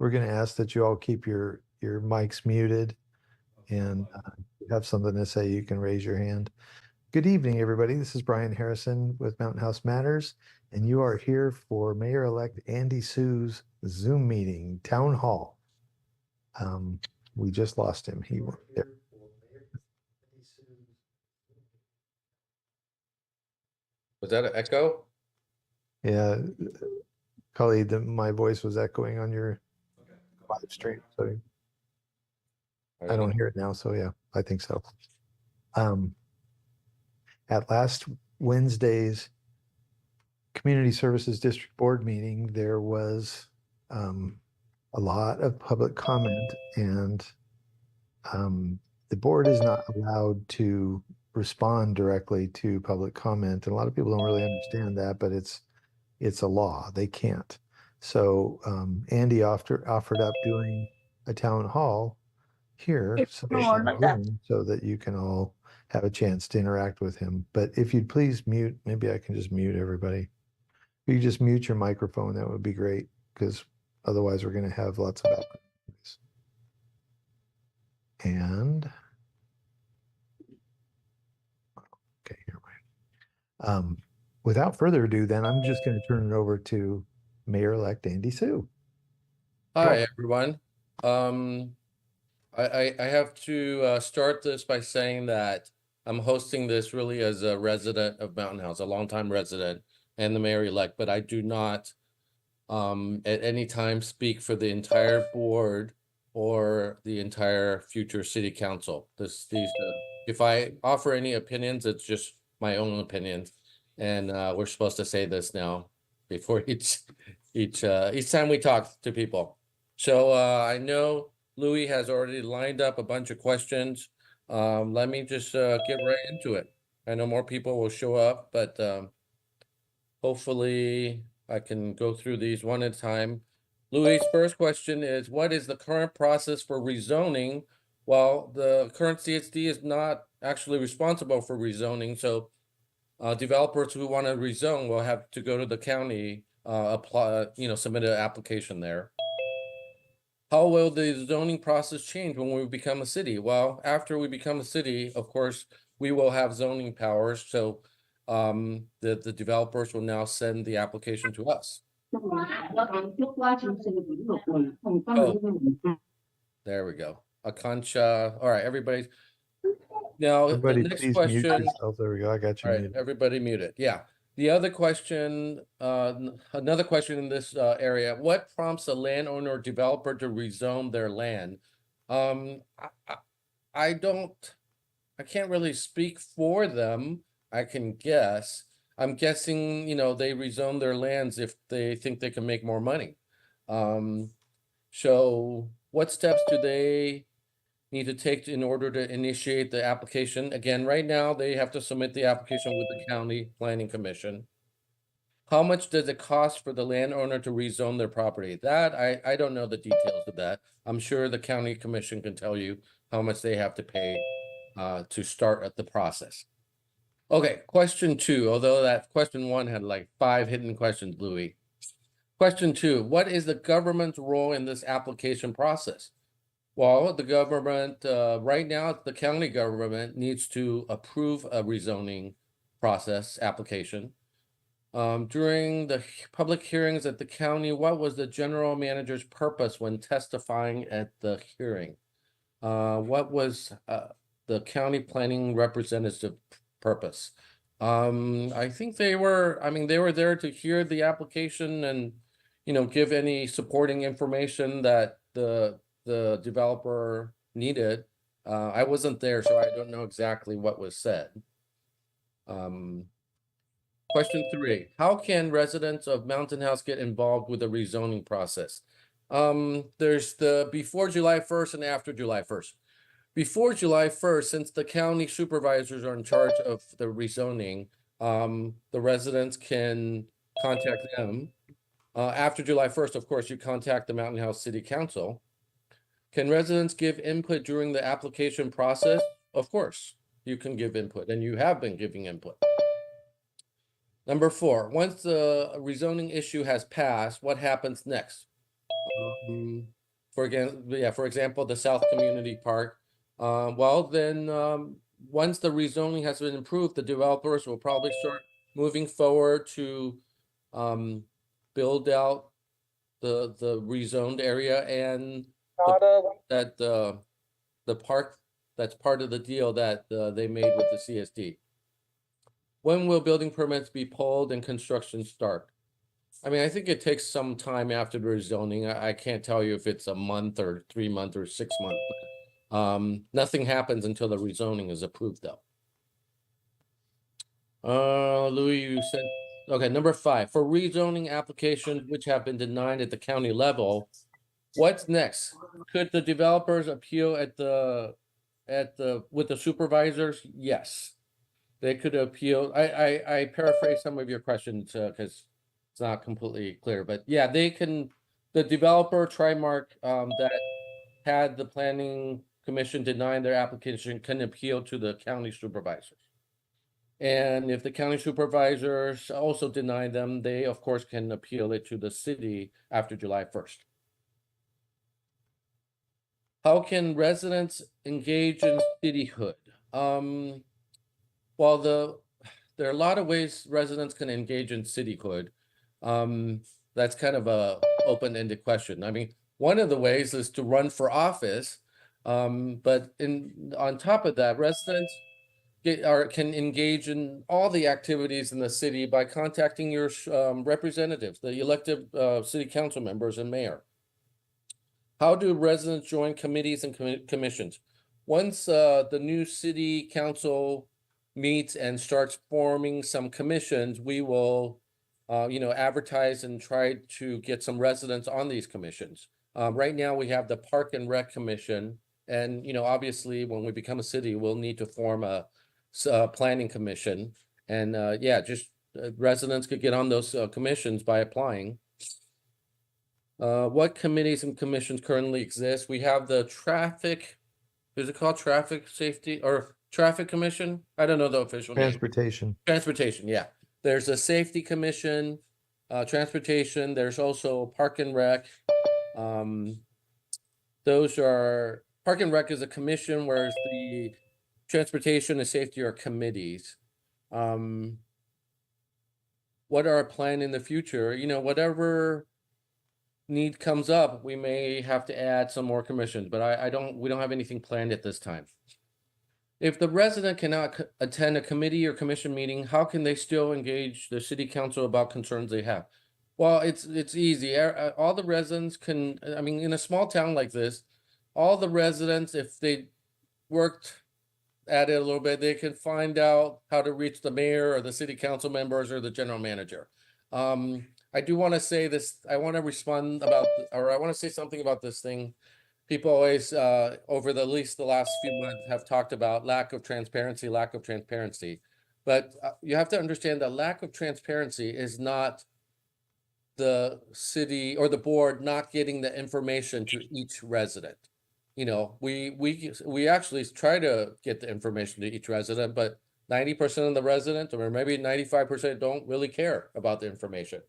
we're going to ask that you all keep your mics muted, and if you have something to say, you can raise your hand. Good evening, everybody. This is Brian Harrison with Mountain House Matters, and you are here for Mayor-elect Andy Sue's Zoom meeting, Town Hall. We just lost him. He went there. Was that an echo? Yeah, Cully, my voice was echoing on your live stream, so I don't hear it now. So yeah, I think so. At last Wednesday's Community Services District Board meeting, there was a lot of public comment, and the board is not allowed to respond directly to public comment. And a lot of people don't really understand that, but it's a law. They can't. So Andy offered up doing a town hall here so that you can all have a chance to interact with him. But if you'd please mute, maybe I can just mute everybody. If you just mute your microphone, that would be great, because otherwise we're going to have lots of background noise. And okay, never mind. Without further ado, then I'm just going to turn it over to Mayor-elect Andy Sue. Hi, everyone. I have to start this by saying that I'm hosting this really as a resident of Mountain House, a longtime resident and the mayor-elect, but I do not at any time speak for the entire board or the entire future city council. If I offer any opinions, it's just my own opinions, and we're supposed to say this now before each time we talk to people. So I know Louis has already lined up a bunch of questions. Let me just get right into it. I know more people will show up, but hopefully I can go through these one at a time. Louis' first question is, what is the current process for rezoning? Well, the current CSD is not actually responsible for rezoning, so developers who want to rezone will have to go to the county, apply, submit an application there. How will the zoning process change when we become a city? Well, after we become a city, of course, we will have zoning powers. So the developers will now send the application to us. There we go. Akancha. All right, everybody. Now, everybody, the next please question. mute yourself. There we go. I got you. All right, everybody muted. Yeah. The other question, another question in this area, what prompts a landowner or developer to rezone their land? I can't really speak for them. I can guess. I'm guessing, they rezone their lands if they think they can make more money. So what steps do they need to take in order to initiate the application? Again, right now, they have to submit the application with the county planning commission. How much does it cost for the landowner to rezone their property? That, I don't know the details of that. I'm sure the county commission can tell you how much they have to pay to start at the process. Okay, question 2, although that question 1 had like 5 hidden questions, Louis. Question 2, what is the government's role in this application process? Well, the government, right now, the county government needs to approve a rezoning process application. During the public hearings at the county, what was the general manager's purpose when testifying at the hearing? What was the county planning representative purpose? I think they were there to hear the application and, give any supporting information that the developer needed. I wasn't there, so I don't know exactly what was said. Question 3, how can residents of Mountain House get involved with the rezoning process? There's the before July 1st and after July 1st. Before July 1st, since the county supervisors are in charge of the rezoning, the residents can contact them. After July 1st, of course, you contact the Mountain House City Council. Can residents give input during the application process? Of course, you can give input, and you have been giving input. Number 4, once the rezoning issue has passed, what happens next? For example, the South Community Park. Well, then, once the rezoning has been improved, the developers will probably start moving forward to build out the rezoned area and that the park that's part of the deal that they made with the CSD. When will building permits be pulled and construction start? I mean, I think it takes some time after the rezoning. I can't tell you if it's a month or 3 months or 6 months. Nothing happens until the rezoning is approved, though. Louis, you said, okay, number 5, for rezoning applications which have been denied at the county level, what's next? Could the developers appeal with the supervisors? Yes. They could appeal. I paraphrase some of your questions, because it's not completely clear, but yeah, the developer, Trimark, that had the planning commission denying their application can appeal to the county supervisors. And if the county supervisors also deny them, they of course can appeal it to the city after July 1st. How can residents engage in cityhood? Well, there are a lot of ways residents can engage in cityhood. That's kind of a open-ended question. I mean, one of the ways is to run for office, but on top of that, residents can engage in all the activities in the city by contacting your representatives, the elected city council members and mayor. How do residents join committees and commissions? Once the new city council meets and starts forming some commissions, we will advertise and try to get some residents on these commissions. Right now we have the Park and Rec Commission, and obviously when we become a city, we'll need to form a planning commission, and residents could get on those commissions by applying. What committees and commissions currently exist? We have the is it called Traffic Safety or Traffic Commission? I don't know the official name. Transportation, yeah. There's a Safety Commission, Transportation. There's also Park and Rec. Park and Rec is a commission, whereas the Transportation and Safety are committees. What are our plan in the future? Whatever need comes up, we may have to add some more commissions, but we don't have anything planned at this time. If the resident cannot attend a committee or commission meeting, how can they still engage the city council about concerns they have? Well, it's easy. All the residents can, I mean, in a small town like this, all the residents, if they worked at it a little bit, they can find out how to reach the mayor or the city council members or the general manager. I do want to say this, I want to respond about, or I want to say something about this thing. People always, over at least the last few months, have talked about lack of transparency. But you have to understand that lack of transparency is not the city or the board not getting the information to each resident. We actually try to get the information to each resident, but 90% of the residents, or maybe 95%, don't really care about the information.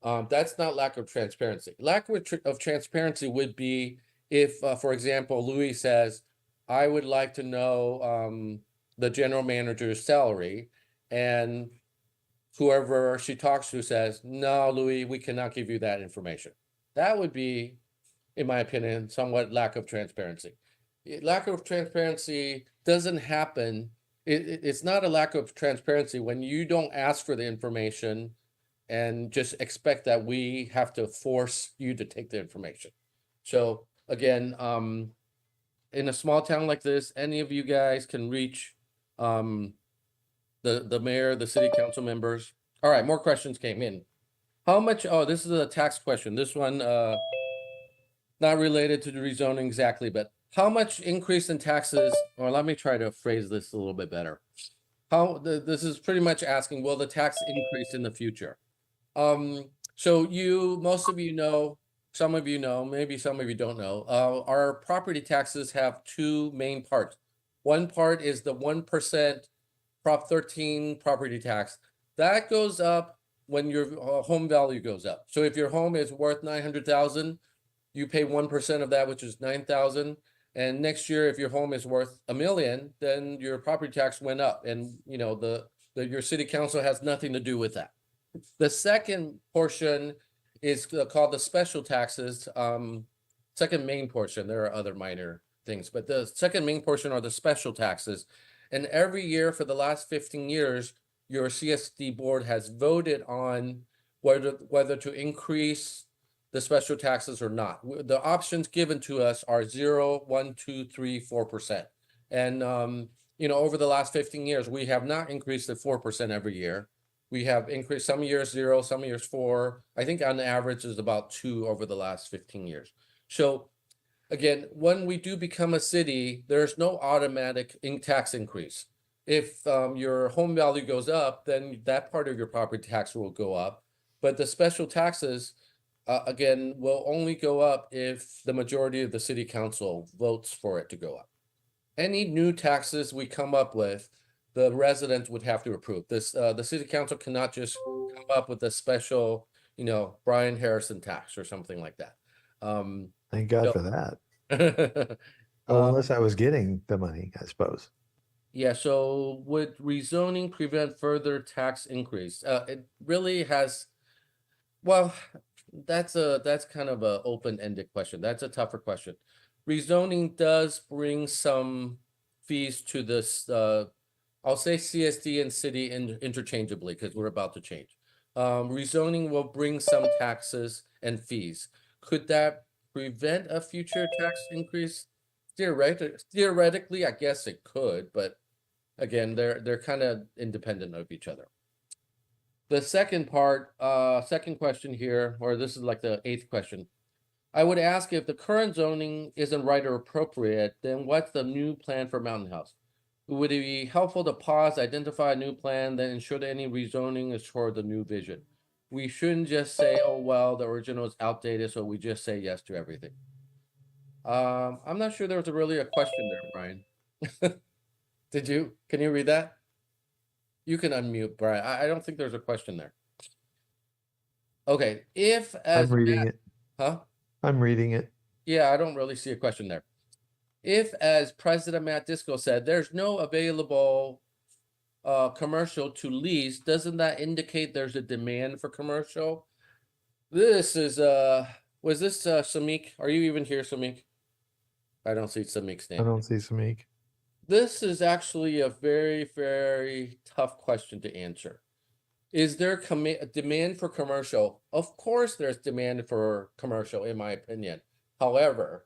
That's not lack of transparency. Lack of transparency would be if, for example, Louis says, I would like to know the general manager's salary, and whoever she talks to says, no, Louis, we cannot give you that information. That would be, in my opinion, somewhat lack of transparency. Lack of transparency doesn't happen. It's not a lack of transparency when you don't ask for the information and just expect that we have to force you to take the information. So again, in a small town like this, any of you guys can reach the mayor, the city council members. All right, more questions came in. How much? Oh, this is a tax question. This one not related to the rezoning exactly, but how much increase in taxes? Or let me try to phrase this a little bit better. This is pretty much asking, will the tax increase in the future? So most of you know, some of you know, maybe some of you don't know, our property taxes have two main parts. One part is the 1% Prop 13 property tax. That goes up when your home value goes up. So if your home is worth 900,000, you pay 1% of that, which is 9,000. And next year, if your home is worth $1 million, then your property tax went up, and your city council has nothing to do with that. The second portion is called the special taxes. Second main portion. There are other minor things, but the second main portion are the special taxes. And every year for the last 15 years, your CSD board has voted on whether to increase the special taxes or not. The options given to us are 0, 1, 2, 3, 4%. And over the last 15 years, we have not increased it 4% every year. We have increased some years 0, some years 4. I think on average is about 2 over the last 15 years. So again, when we do become a city, there's no automatic tax increase. If your home value goes up, then that part of your property tax will go up. But the special taxes, again, will only go up if the majority of the city council votes for it to go up. Any new taxes we come up with, the residents would have to approve this. The city council cannot just come up with a special, Brian Harrison tax or something like that. Thank God so- for that. Um, Unless I was getting the money, I suppose. Yeah, so would rezoning prevent further tax increase? It really has, well, that's kind of a open-ended question. That's a tougher question. Rezoning does bring some fees to this, I'll say CSD and city interchangeably because we're about to change. Rezoning will bring some taxes and fees. Could that prevent a future tax increase? Theoretically, I guess it could, but again, they're kind of independent of each other. The second question here, or this is like the 8th question. I would ask, if the current zoning isn't right or appropriate, then what's the new plan for Mountain House? Would it be helpful to pause, identify a new plan, then ensure that any rezoning is toward the new vision? We shouldn't just say, oh, well, the original is outdated, so we just say yes to everything. I'm not sure there was really a question there, Brian. Can you read that? You can unmute, Brian. I don't think there's a question there. Okay, I'm reading it. Huh? I'm reading it. Yeah, I don't really see a question there. If, as President Matt Disco said, there's no available commercial to lease, doesn't that indicate there's a demand for commercial? This is was this Samik? Are you even here, Samik? I don't see Samik's I name. don't see Samik. This is actually a very, very tough question to answer. Is there a demand for commercial? Of course, there's demand for commercial, in my opinion. However,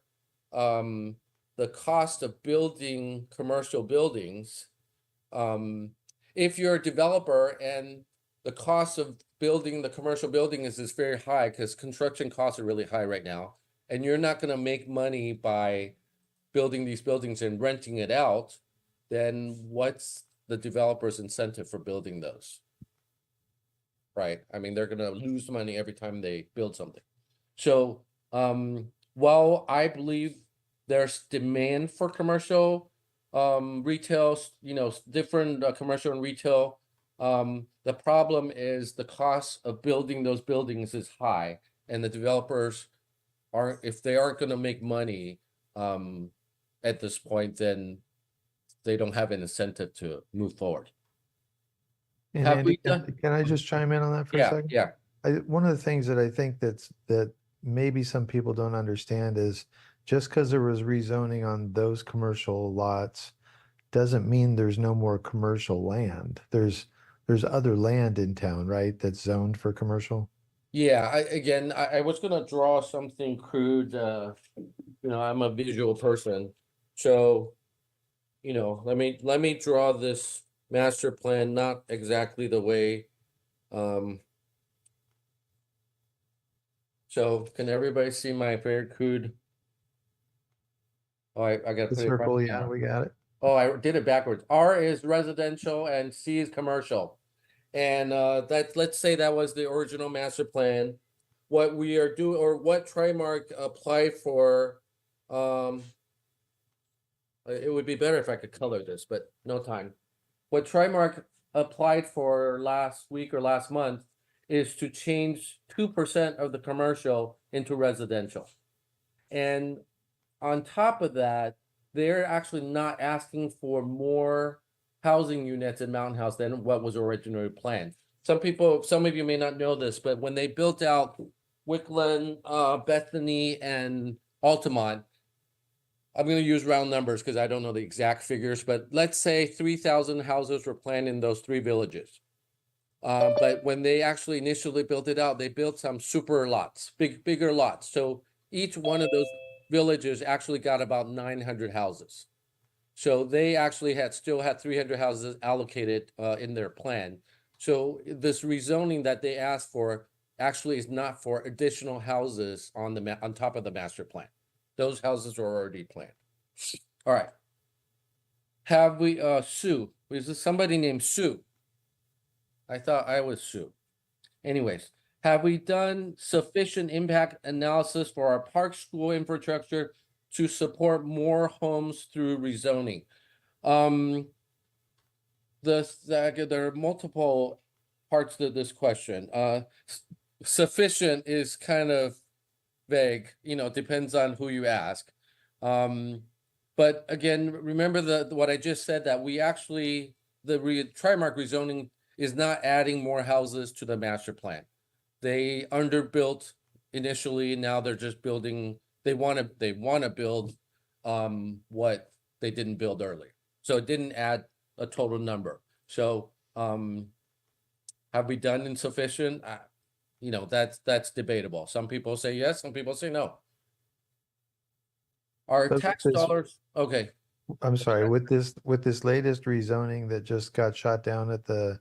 the cost of building commercial buildings, if you're a developer and the cost of building the commercial building is very high because construction costs are really high right now, and you're not going to make money by building these buildings and renting it out, then what's the developer's incentive for building those? Right? I mean, they're going to lose money every time they build something. So, while I believe there's demand for commercial, retail, different commercial and retail, the problem is the cost of building those buildings is high, and the developers if they aren't going to make money, at this point, then they don't have an incentive to move forward. And Have Andy, we done? can I just chime in on that for a second? Yeah. One of the things that I think that maybe some people don't understand is just because there was rezoning on those commercial lots doesn't mean there's no more commercial land. There's other land in town, right? That's zoned for commercial. Yeah, I was gonna draw something crude. I'm a visual person, so let me draw this master plan, not exactly the way. So can everybody see my very crude? Oh, I gotta The put it right circle, yeah, now. we got it. Oh, I did it backwards. R is residential and C is commercial. And let's say that was the original master plan. What we are doing, or what Trimark applied for, it would be better if I could color this, but no time. What Trimark applied for last week or last month is to change 2% of the commercial into residential. And on top of that, they're actually not asking for more housing units in Mountain House than what was originally planned. Some of you may not know this, but when they built out Wickland, Bethany, and Altamont, I'm going to use round numbers because I don't know the exact figures, but let's say 3,000 houses were planned in those three villages. But when they actually initially built it out, they built some super lots, bigger lots. So each one of those villages actually got about 900 houses. So they actually still had 300 houses allocated in their plan. So this rezoning that they asked for actually is not for additional houses on top of the master plan. Those houses are already planned. All right. Have we Sue? Is this somebody named Sue? I thought I was Sue. Anyways, have we done sufficient impact analysis for our park school infrastructure to support more homes through rezoning? There are multiple parts to this question. Sufficient is kind of vague, depends on who you ask. But again, remember what I just said, that we actually, Trimark rezoning is not adding more houses to the master plan. They underbuilt initially, now they're just building, they want to build what they didn't build earlier. So it didn't add a total number. So have we done insufficient? That's debatable. Some people say yes, some people say no. Our tax dollars, okay. I'm sorry, with this latest rezoning that just got shot down at the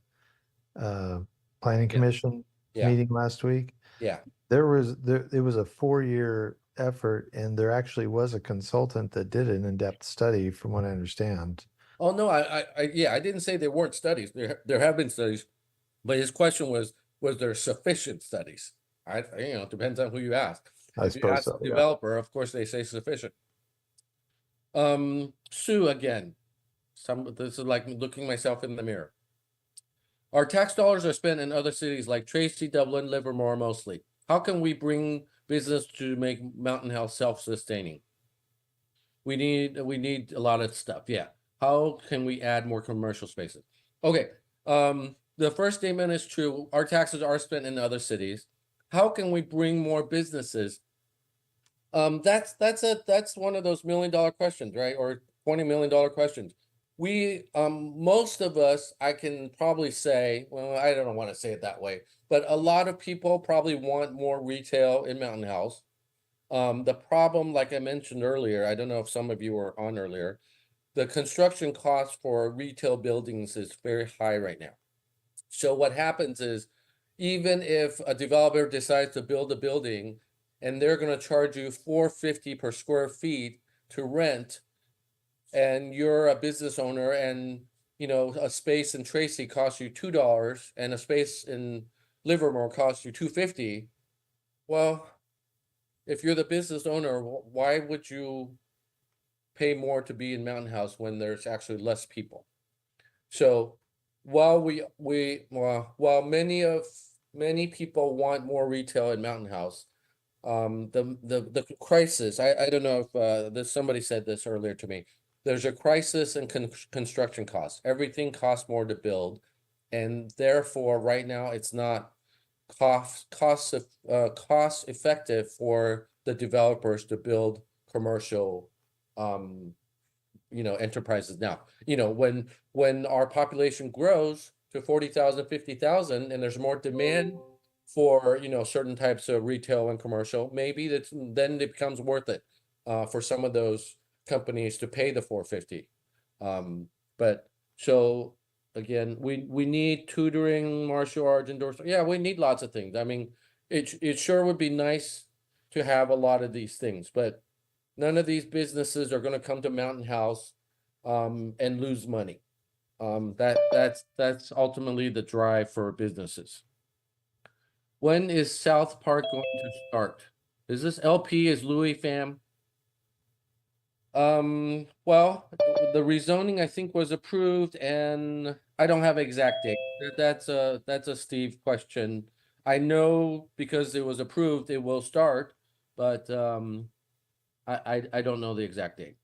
planning commission meeting last week. Yeah. It was a 4-year effort, and there actually was a consultant that did an in-depth study, from what I understand. Oh no, I didn't say there weren't studies. There have been studies, but his question was there sufficient studies? It depends on who you ask. If you ask the developer, of course they say sufficient. Sue again. This is like looking myself in the mirror. Our tax dollars are spent in other cities like Tracy, Dublin, Livermore mostly. How can we bring business to make Mountain House self-sustaining? We need a lot of stuff. Yeah. How can we add more commercial spaces? Okay. The first statement is true. Our taxes are spent in other cities. How can we bring more businesses? That's one of those $1 million questions, right? Or $20 million questions. Most of us, I can probably say, well, I don't want to say it that way, but a lot of people probably want more retail in Mountain House. The problem, like I mentioned earlier, I don't know if some of you were on earlier, the construction cost for retail buildings is very high right now. So what happens is, even if a developer decides to build a building and they're going to charge you $450 per square feet to rent, and you're a business owner, and a space in Tracy costs you $2 and a space in Livermore costs you $250, well, if you're the business owner, why would you pay more to be in Mountain House when there's actually less people? So while many people want more retail in Mountain House, the crisis, I don't know if somebody said this earlier to me, there's a crisis in construction costs. Everything costs more to build, and therefore right now it's not cost effective for the developers to build commercial enterprises now. When our population grows to 40,000, 50,000, and there's more demand for certain types of retail and commercial, maybe then it becomes worth it for some of those companies to pay the $450. But so again, we need tutoring, martial arts, endorsement. Yeah, we need lots of things. I mean, it sure would be nice to have a lot of these things, but none of these businesses are going to come to Mountain House and lose money. That's ultimately the drive for businesses. When is South Park going to start? Is this LP? Is Louis fam? Well, the rezoning I think was approved, and I don't have exact date. That's a Steve question. I know because it was approved, it will start, but I don't know the exact date.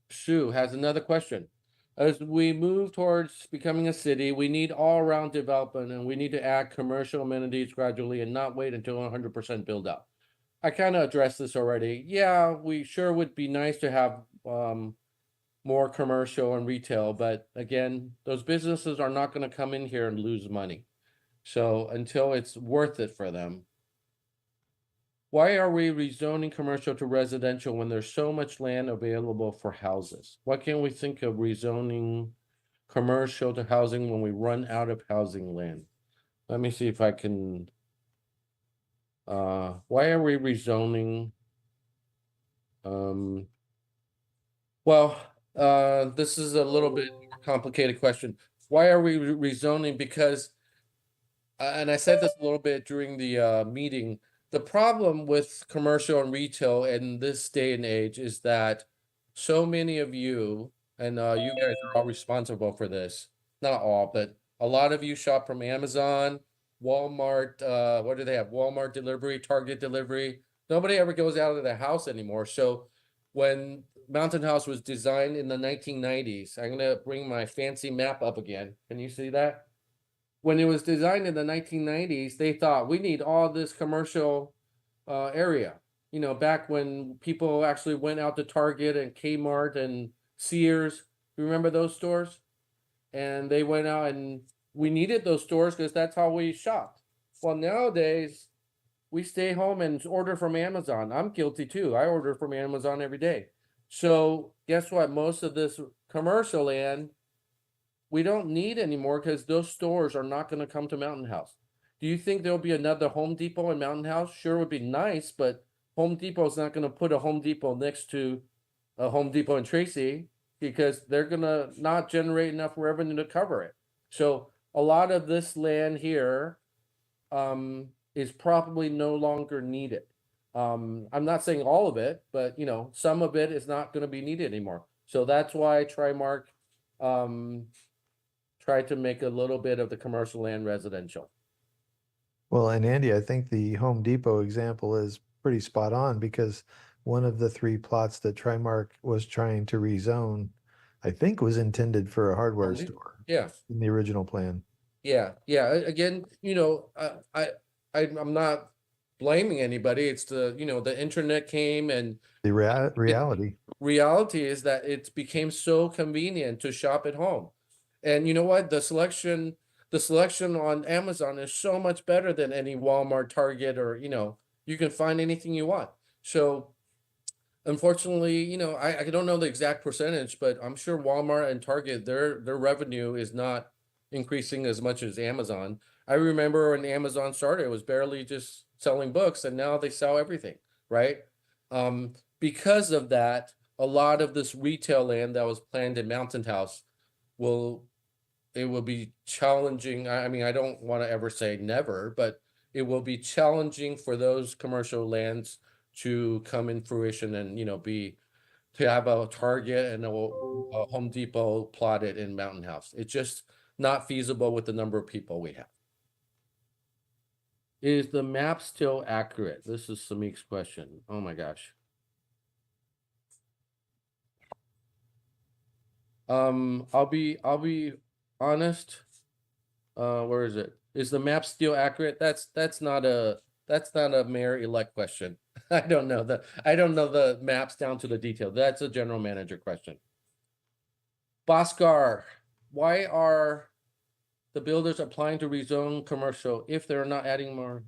Sue has another question. As we move towards becoming a city, we need all-around development and we need to add commercial amenities gradually and not wait until 100% build out. I kind of addressed this already. Yeah, we sure would be nice to have more commercial and retail, but again, those businesses are not going to come in here and lose money. So until it's worth it for them. Why are we rezoning commercial to residential when there's so much land available for houses? Why can't we think of rezoning commercial to housing when we run out of housing land? Let me see if I can. Why are we rezoning? Um, well, this is a little bit more complicated question. Why are we rezoning? Because and I said this a little bit during the meeting. The problem with commercial and retail in this day and age is that so many of you, and you guys are all responsible for this, not all, but a lot of you shop from Amazon, Walmart, what do they have? Walmart delivery, Target delivery. Nobody ever goes out of the house anymore. So when Mountain House was designed in the 1990s, I'm gonna bring my fancy map up again. Can you see that? When it was designed in the 1990s, they thought we need all this commercial area. You know, back when people actually went out to Target and Kmart and Sears. Remember those stores? And they went out and we needed those stores because that's how we shopped. Well, nowadays we stay home and order from Amazon. I'm guilty too. I order from Amazon every day. So guess what? Most of this commercial land we don't need anymore because those stores are not going to come to Mountain House. Do you think there'll be another Home Depot in Mountain House? Sure, would be nice, but Home Depot's not going to put a Home Depot next to a Home Depot in Tracy because they're going to not generate enough revenue to cover it. So a lot of this land here is probably no longer needed. I'm not saying all of it, but you know, some of it is not going to be needed anymore. So that's why Trimark try to make a little bit of the commercial and residential. Well, and Andy, I think the Home Depot example is pretty spot on because one of the three plots that Trimark was trying to rezone, I think was intended for a hardware store Yeah, in the original plan. yeah, yeah. Again, you know, I'm not blaming anybody. It's the internet came and The reality. reality is that it became so convenient to shop at home. And you know what? The selection on Amazon is so much better than any Walmart, Target, or you can find anything you want. So unfortunately, I don't know the exact percentage, but I'm sure Walmart and Target, their revenue is not increasing as much as Amazon. I remember when Amazon started, it was barely just selling books, and now they sell everything, right? Because of that, a lot of this retail land that was planned in Mountain House will it will be challenging. I mean, I don't want to ever say never, but it will be challenging for those commercial lands to come in fruition and be to have a Target and a Home Depot plotted in Mountain House. It's just not feasible with the number of people we have. Is the map still accurate? This is Samik's question. Oh my gosh. I'll be honest. Where is it? Is the map still accurate? That's not a mayor-elect question. I don't know the maps down to the detail. That's a general manager question. Bhaskar, why are the builders applying to rezone commercial if they're not adding more?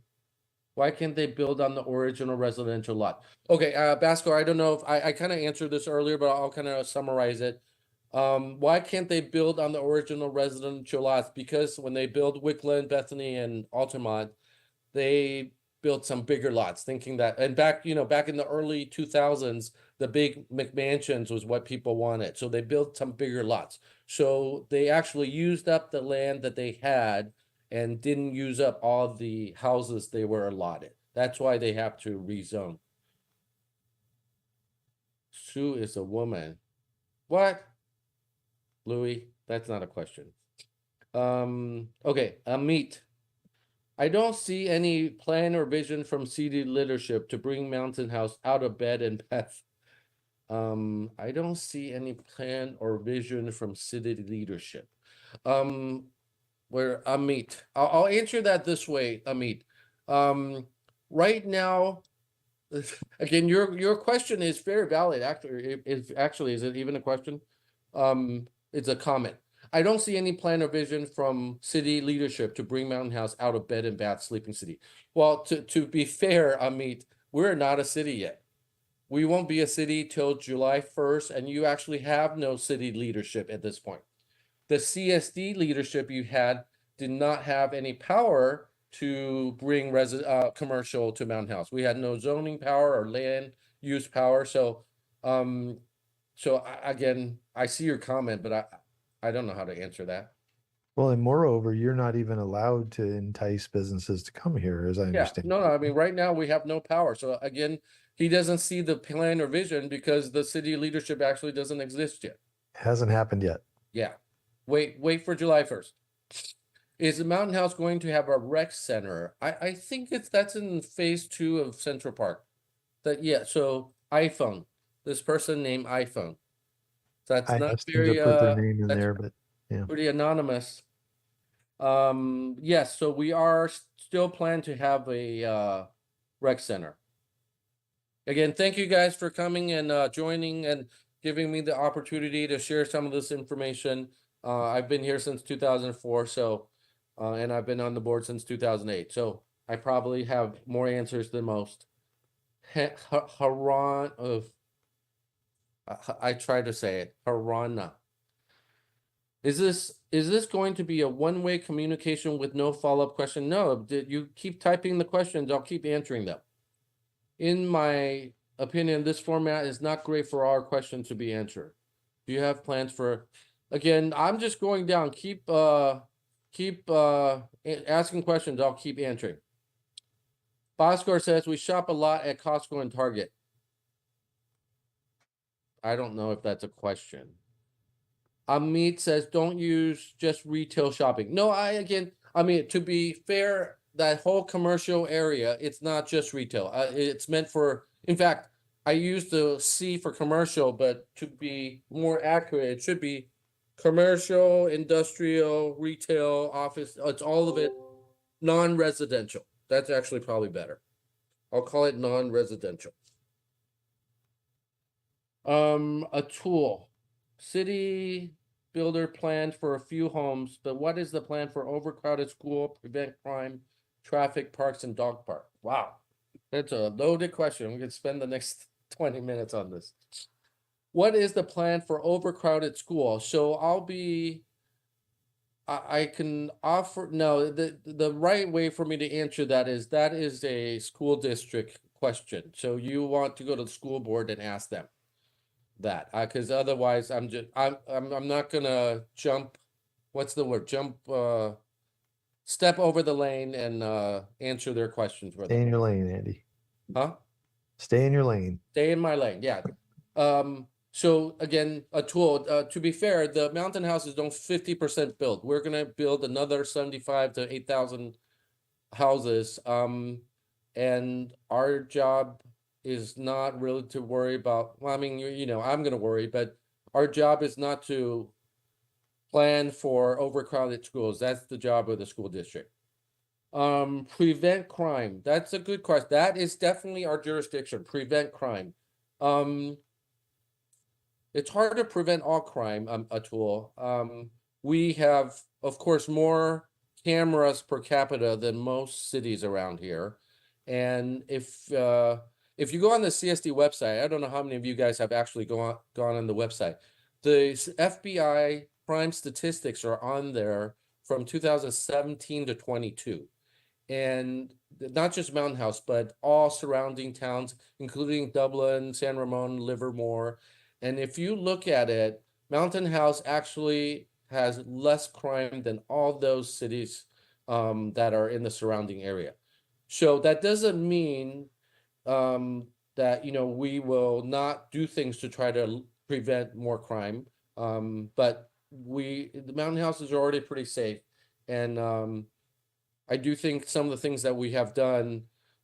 Why can't they build on the original residential lot? Okay, Bhaskar, I don't know if I kind of answered this earlier, but I'll kind of summarize it. Why can't they build on the original residential lots? Because when they build Wickland, Bethany, and Altamont, they built some bigger lots, thinking that, and back in the early 2000s, the big McMansions was what people wanted. So they built some bigger lots. So they actually used up the land that they had and didn't use up all the houses they were allotted. That's why they have to rezone. Sue is a woman. What? Louis, that's not a question. Okay, Amit. I don't see any plan or vision from city leadership to bring Mountain House out of bed and bath. I don't see any plan or vision from city leadership. Um, where Amit, I'll answer that this way, Amit. Um, right now, again, your question is very valid. Actually, actually is it even a question? It's a comment. I don't see any plan or vision from city leadership to bring Mountain House out of bed and bath sleeping city. Well, to be fair, Amit, we're not a city yet. We won't be a city till July 1st, and you actually have no city leadership at this point. The CSD leadership you had did not have any power to bring commercial to Mountain House. We had no zoning power or land use power. Um, again, I see your comment, but I don't know how to answer that. Well, and moreover, you're not even allowed to entice businesses to come here, as I Yeah, understand no, it. I mean, right now we have no power. So again, he doesn't see the plan or vision because the city leadership actually doesn't exist yet. Hasn't happened yet. Yeah. Wait for July 1st. Is the Mountain House going to have a rec center? I think that's in phase 2 of Central Park. Yeah, so iPhone. This person named iPhone. That's I not asked them to very put their name in that's there, but yeah. pretty anonymous. Yes, so we are still plan to have a rec center. Again, thank you guys for coming and joining and giving me the opportunity to share some of this information. I've been here since 2004, so and I've been on the board since 2008. So I probably have more answers than most. Haran of I try to say it. Harana. Is this going to be a one-way communication with no follow-up question? No, you keep typing the questions, I'll keep answering them. In my opinion, this format is not great for our questions to be answered. Do you have plans for, again, I'm just going down, keep asking questions, I'll keep answering. Boscore says we shop a lot at Costco and Target. I don't know if that's a question. Amit says don't use just retail shopping. No, I mean, to be fair, that whole commercial area, it's not just retail. It's meant for, in fact, I use the C for commercial, but to be more accurate, it should be commercial, industrial, retail, office. It's all of it non-residential. That's actually probably better. I'll call it non-residential. A tool. City builder planned for a few homes, but what is the plan for overcrowded school, prevent crime, traffic, parks, and dog park? Wow, that's a loaded question. We could spend the next 20 minutes on this. What is the plan for overcrowded school? So I can offer, no, the right way for me to answer that is a school district question. So you want to go to the school board and ask them that, because otherwise I'm not gonna jump, what's the word, step over the lane and answer their questions for Stay them. in your lane, Andy. Huh? Stay in your lane. Stay in my lane, yeah. So again, a tool, to be fair, the mountain houses don't 50% build. We're gonna build another 75 to 8,000 houses. And our job is not really to worry about, well, I mean, I'm gonna worry, but our job is not to plan for overcrowded schools. That's the job of the school district. Prevent crime. That's a good question. That is definitely our jurisdiction, prevent crime. It's hard to prevent all crime, Atul. We have, of course, more cameras per capita than most cities around here. And if you go on the CSD website, I don't know how many of you guys have actually gone on the website. The FBI crime statistics are on there from 2017 to 22. And not just Mountain House, but all surrounding towns, including Dublin, San Ramon, Livermore. And if you look at it, Mountain House actually has less crime than all those cities that are in the surrounding area. So that doesn't mean that we will not do things to try to prevent more crime. But the Mountain Houses are already pretty safe, and I do think some of the things that we have done,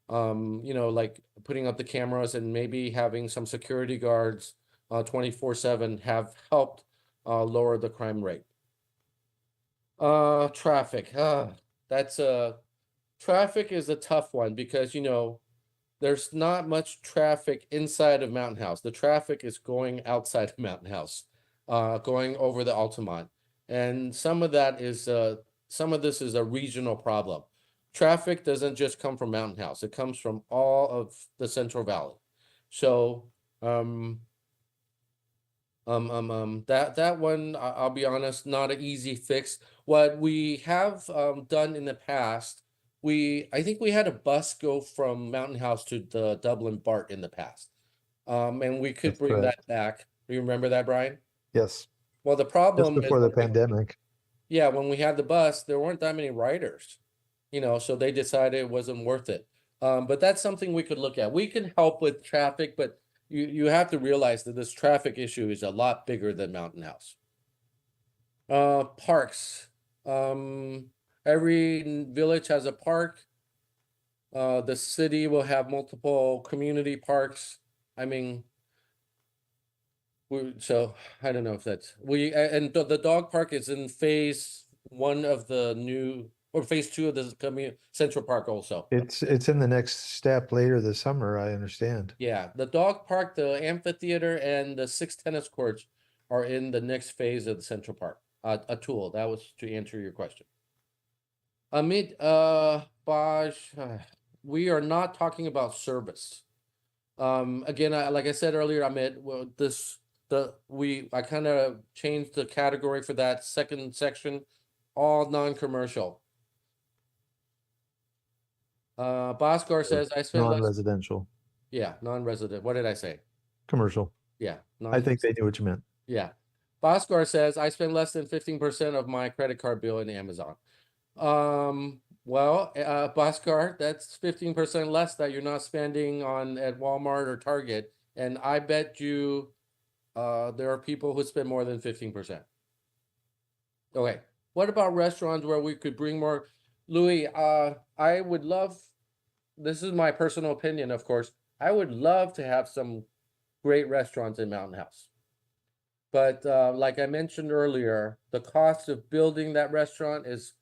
like putting up the cameras and maybe having some security guards 24/7 have helped lower the crime rate. Traffic. That's traffic is a tough one because there's not much traffic inside of Mountain House. The traffic is going outside of Mountain House, going over the Altamont. And some of this is a regional problem. Traffic doesn't just come from Mountain House, it comes from all of the Central Valley. So, that one, I'll be honest, not an easy fix. What we have done in the past, I think we had a bus go from Mountain House to the Dublin BART in the past. And we could That's bring that correct. back. Do you remember that, Brian? Yes, Well, the just problem is before the pandemic. when we had the bus, there weren't that many riders, so they decided it wasn't worth it. But that's something we could look at. We can help with traffic, but you have to realize that this traffic issue is a lot bigger than Mountain House. Parks. Every village has a park. The city will have multiple community parks. I mean, so I don't know if that's and the dog park is in phase 1 of the new, or phase 2 of the Central Park also. It's in the next step later this summer, I understand. Yeah, the dog park, the amphitheater, and the 6 tennis courts are in the next phase of the Central Park. Atul, that was to answer your question. Amit, Baj, we are not talking about service. Again, like I said earlier, Amit, well, I kind of changed the category for that second section, all non-commercial. Bhaskar says, I spent less, Non-residential, yeah, non-resident. What did I say? commercial. Yeah, I think they knew what you meant. yeah. Bhaskar says, I spend less than 15% of my credit card bill in Amazon. Well, Bhaskar, that's 15% less that you're not spending at Walmart or Target. And I bet you there are people who spend more than 15%. Okay. What about restaurants where we could bring more? Louis, I would love, this is my personal opinion, of course. I would love to have some great restaurants in Mountain House. But like I mentioned earlier, the cost of building that restaurant is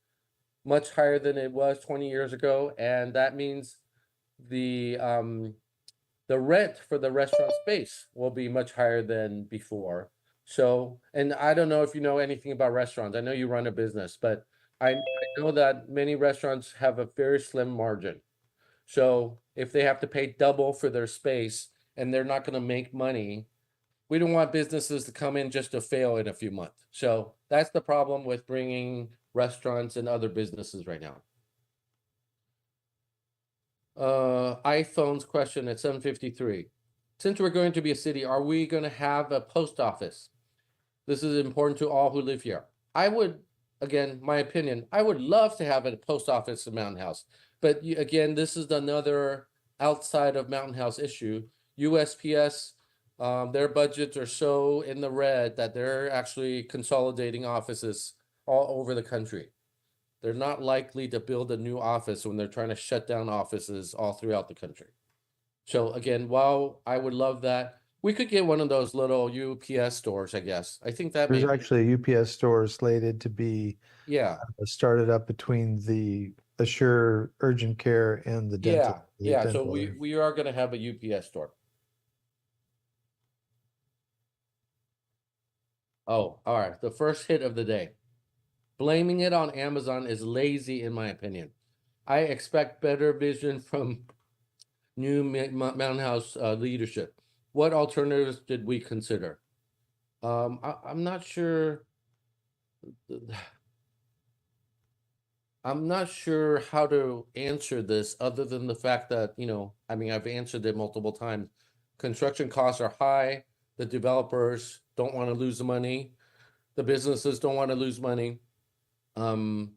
much higher than it was 20 years ago. And that means the rent for the restaurant space will be much higher than before. So, and I don't know if you know anything about restaurants. I know you run a business, but I know that many restaurants have a very slim margin. So if they have to pay double for their space and they're not going to make money, we don't want businesses to come in just to fail in a few months. So that's the problem with bringing restaurants and other businesses right now. iPhone's question at 7:53. Since we're going to be a city, are we going to have a post office? This is important to all who live here. I would, again, my opinion, I would love to have a post office in Mountain House. But again, this is another outside of Mountain House issue. USPS, their budgets are so in the red that they're actually consolidating offices all over the country. They're not likely to build a new office when they're trying to shut down offices all throughout the country. So again, while I would love that, we could get one of those little UPS stores, I guess. I think that There's may, actually a UPS store slated to be yeah, started up between the Assure Urgent Care and the dental. yeah. So dental area. we are going to have a UPS store. Oh, all right. The first hit of the day. Blaming it on Amazon is lazy, in my opinion. I expect better vision from new Mountain House leadership. What alternatives did we consider? I'm not sure. I'm not sure how to answer this other than the fact that, I mean, I've answered it multiple times. Construction costs are high. The developers don't want to lose the money. The businesses don't want to lose money. And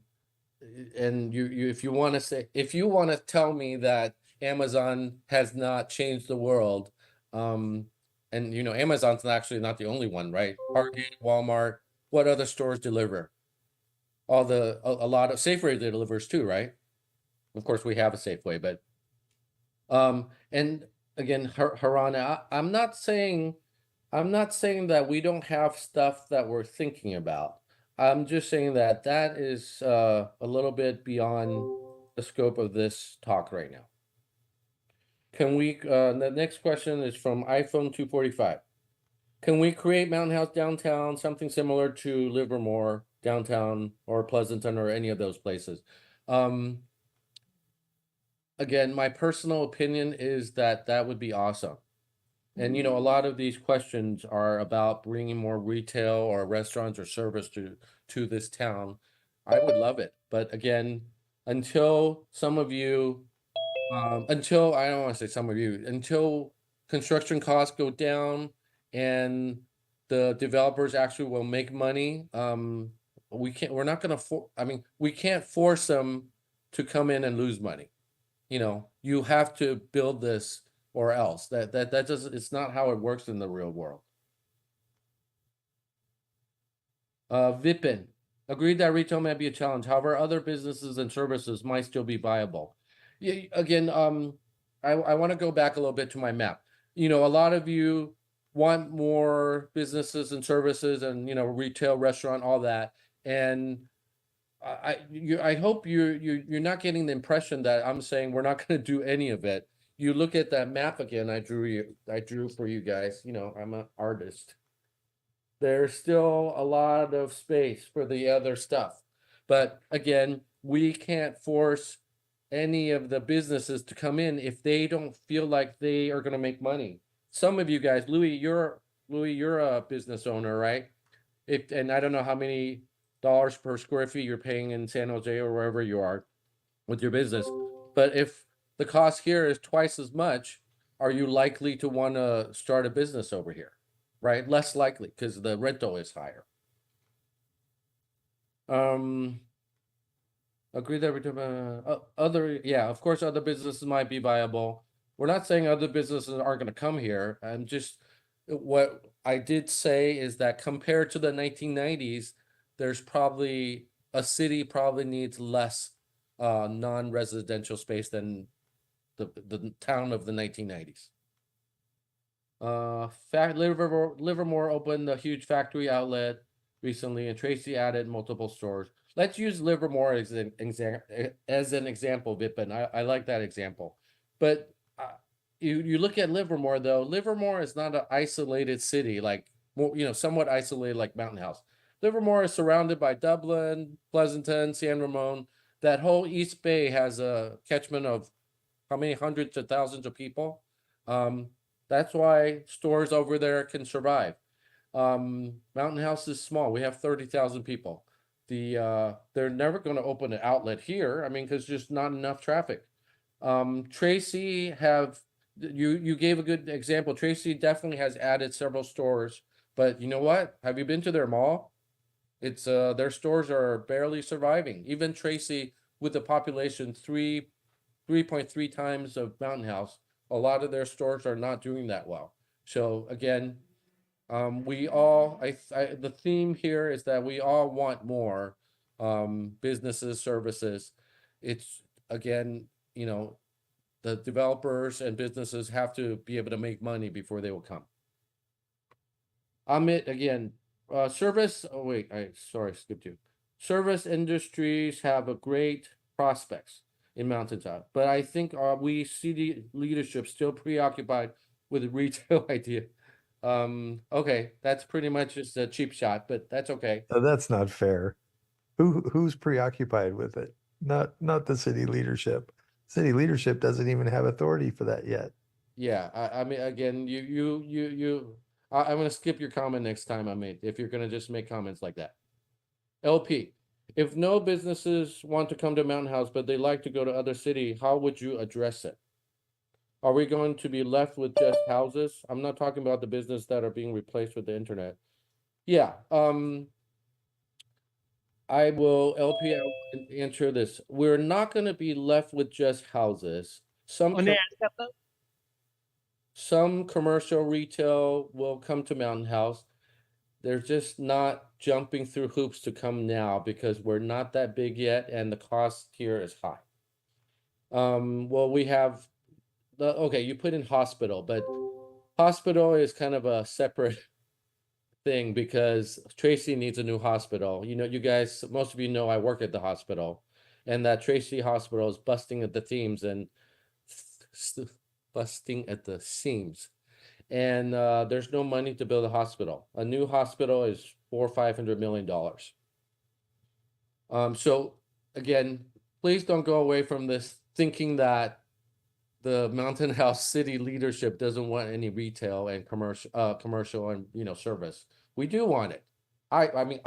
if you want to tell me that Amazon has not changed the world, and Amazon's actually not the only one, right? Target, Walmart, what other stores deliver? A lot of Safeway delivers too, right? Of course, we have a Safeway, but and again, Haran, I'm not saying that we don't have stuff that we're thinking about. I'm just saying that that is a little bit beyond the scope of this talk right now. Can we, the next question is from iPhone 245. Can we create Mountain House downtown, something similar to Livermore downtown or Pleasanton or any of those places? Um, Again, my personal opinion is that that would be awesome. And a lot of these questions are about bringing more retail or restaurants or service to this town. I would love it, but again, until some of you, until I don't want to say some of you, until construction costs go down and the developers actually will make money, we're not going to I mean, we can't force them to come in and lose money. You have to build this or else. That doesn't, it's not how it works in the real world. Vipin, agreed that retail may be a challenge. However, other businesses and services might still be viable. Yeah, again, I want to go back a little bit to my map. A lot of you want more businesses and services and retail, restaurant, all that. And I hope you're not getting the impression that I'm saying we're not going to do any of it. You look at that map again. I drew for you guys. I'm an artist. There's still a lot of space for the other stuff, but again, we can't force any of the businesses to come in if they don't feel like they are going to make money. Some of you guys, Louis, you're a business owner, right? And I don't know how many dollars per square feet you're paying in San Jose or wherever you are with your business. But if the cost here is twice as much, are you likely to want to start a business over here? Right? Less likely because the rental is higher. Agree that of course, other businesses might be viable. We're not saying other businesses aren't going to come here. I'm just, what I did say is that compared to the 1990s, there's probably a city probably needs less non-residential space than the town of the 1990s. Livermore opened a huge factory outlet recently, and Tracy added multiple stores. Let's use Livermore as an example, Vipin. I like that example. But you look at Livermore, though. Livermore is not an isolated city, like somewhat isolated like Mountain House. Livermore is surrounded by Dublin, Pleasanton, San Ramon. That whole East Bay has a catchment of how many hundreds of thousands of people. That's why stores over there can survive. Mountain House is small. We have 30,000 people. They're never going to open an outlet here. I mean, because just not enough traffic. Tracy you gave a good example. Tracy definitely has added several stores, but you know what? Have you been to their mall? It's their stores are barely surviving. Even Tracy, with the population 3.3 times of Mountain House, a lot of their stores are not doing that well. So again, the theme here is that we all want more businesses, services. It's again, the developers and businesses have to be able to make money before they will come. Amit again, service. Oh wait, sorry, skipped you. Service industries have a great prospects in Mountaintop, but I think we see the leadership still preoccupied with the retail idea. Okay, that's pretty much just a cheap shot, but that's okay. That's not fair. Who's preoccupied with it? Not the city leadership. City leadership doesn't even have authority for that yet. Yeah, I mean, again, I'm gonna skip your comment next time, Amit, if you're gonna just make comments like that. LP, if no businesses want to come to Mountain House, but they like to go to other city, how would you address it? Are we going to be left with just houses? I'm not talking about the business that are being replaced with the internet. Yeah, I will LP answer this. We're not going to be left with just houses. Some commercial retail will come to Mountain House. They're just not jumping through hoops to come now because we're not that big yet and the cost here is high. Well, we have okay, you put in hospital, but hospital is kind of a separate thing because Tracy needs a new hospital. You guys, most of you know I work at the hospital, and that Tracy Hospital is busting at the themes and busting at the seams. And there's no money to build a hospital. A new hospital is $400-500 million. So again, please don't go away from this thinking that the Mountain House city leadership doesn't want any retail and commercial and service. We do want it. I mean,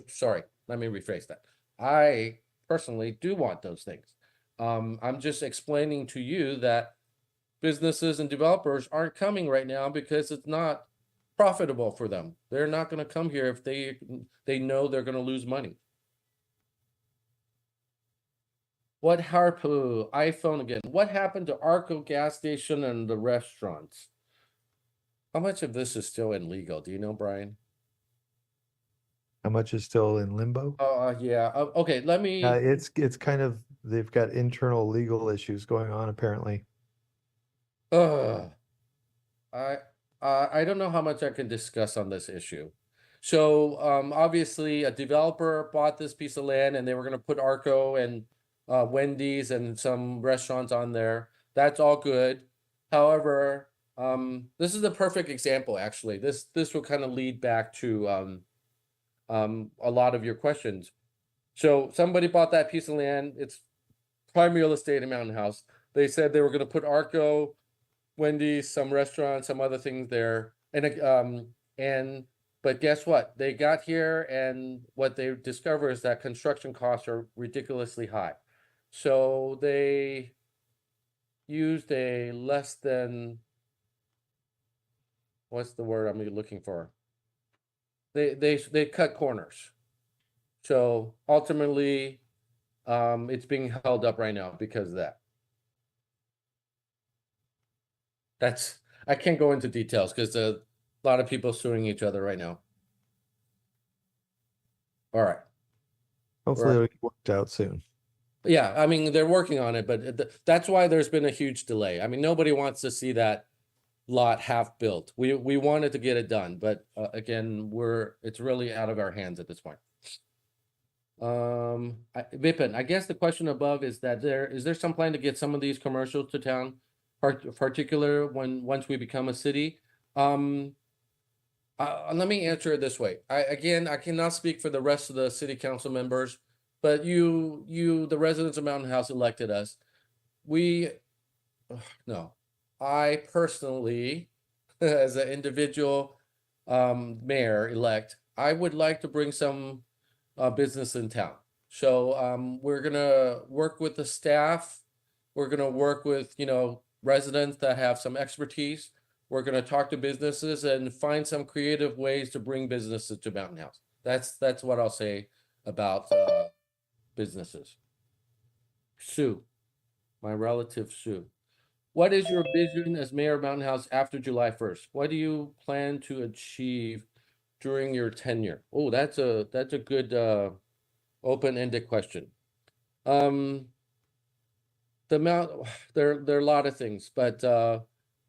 sorry, let me rephrase that. I personally do want those things. I'm just explaining to you that businesses and developers aren't coming right now because it's not profitable for them. They're not going to come here if they know they're going to lose money. What Harpo iPhone again? What happened to Arco gas station and the restaurants? How much of this is still illegal? Do you know, Brian? How much is still in limbo? Yeah. Okay, let me. It's kind of, they've got internal legal issues going on apparently. Uh, I I don't know how much I can discuss on this issue. So obviously a developer bought this piece of land and they were going to put Arco and Wendy's and some restaurants on there. That's all good. However, this is the perfect example actually. This will kind of lead back to a lot of your questions. So somebody bought that piece of land. It's prime real estate in Mountain House. They said they were going to put Arco, Wendy's, some restaurants, some other things there. And but guess what? They got here and what they discover is that construction costs are ridiculously high. So they used a less than, what's the word I'm looking for? They cut corners. So ultimately, it's being held up right now because of that. That's, I can't go into details because a lot of people suing each other right now. All right. Hopefully it'll get worked out soon. Yeah, I mean, they're working on it, but that's why there's been a huge delay. I mean, nobody wants to see that lot half built. We wanted to get it done, but again, it's really out of our hands at this point. Vipin, I guess the question above is that is there some plan to get some of these commercials to town, particular once we become a city? Let me answer it this way. I cannot speak for the rest of the city council members, but the residents of Mountain House elected us. No, I personally, as an individual mayor-elect, I would like to bring some business in town. So we're gonna work with the staff. We're gonna work with, residents that have some expertise. We're gonna talk to businesses and find some creative ways to bring businesses to Mountain House. That's what I'll say about businesses. Sue, my relative Sue. What is your vision as mayor of Mountain House after July 1st? What do you plan to achieve during your tenure? Oh, that's a good open-ended question. There are a lot of things, but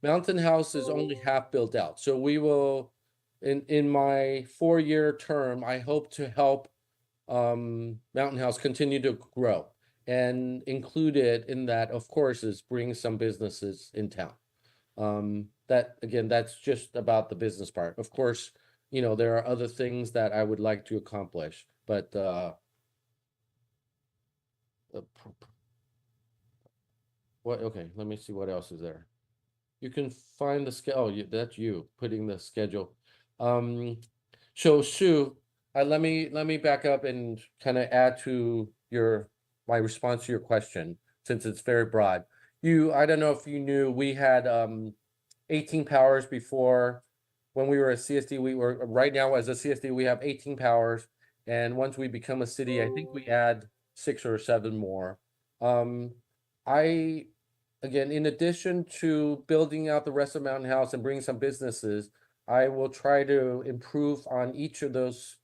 Mountain House is only half built out. So we will, in my 4-year term, I hope to help Mountain House continue to grow, and included in that, of course, is bring some businesses in town. That's just about the business part. Of course, there are other things that I would like to accomplish, but okay, let me see what else is there. You can find the schedule. Oh, that's you putting the schedule. So Sue, let me back up and kind of add to my response to your question, since it's very broad. I don't know if you knew, we had 18 powers before. When we were a CSD, right now as a CSD, we have 18 powers. And once we become a city, I think we add 6 or 7 more. Again, in addition to building out the rest of Mountain House and bringing some businesses, I will try to improve on each of those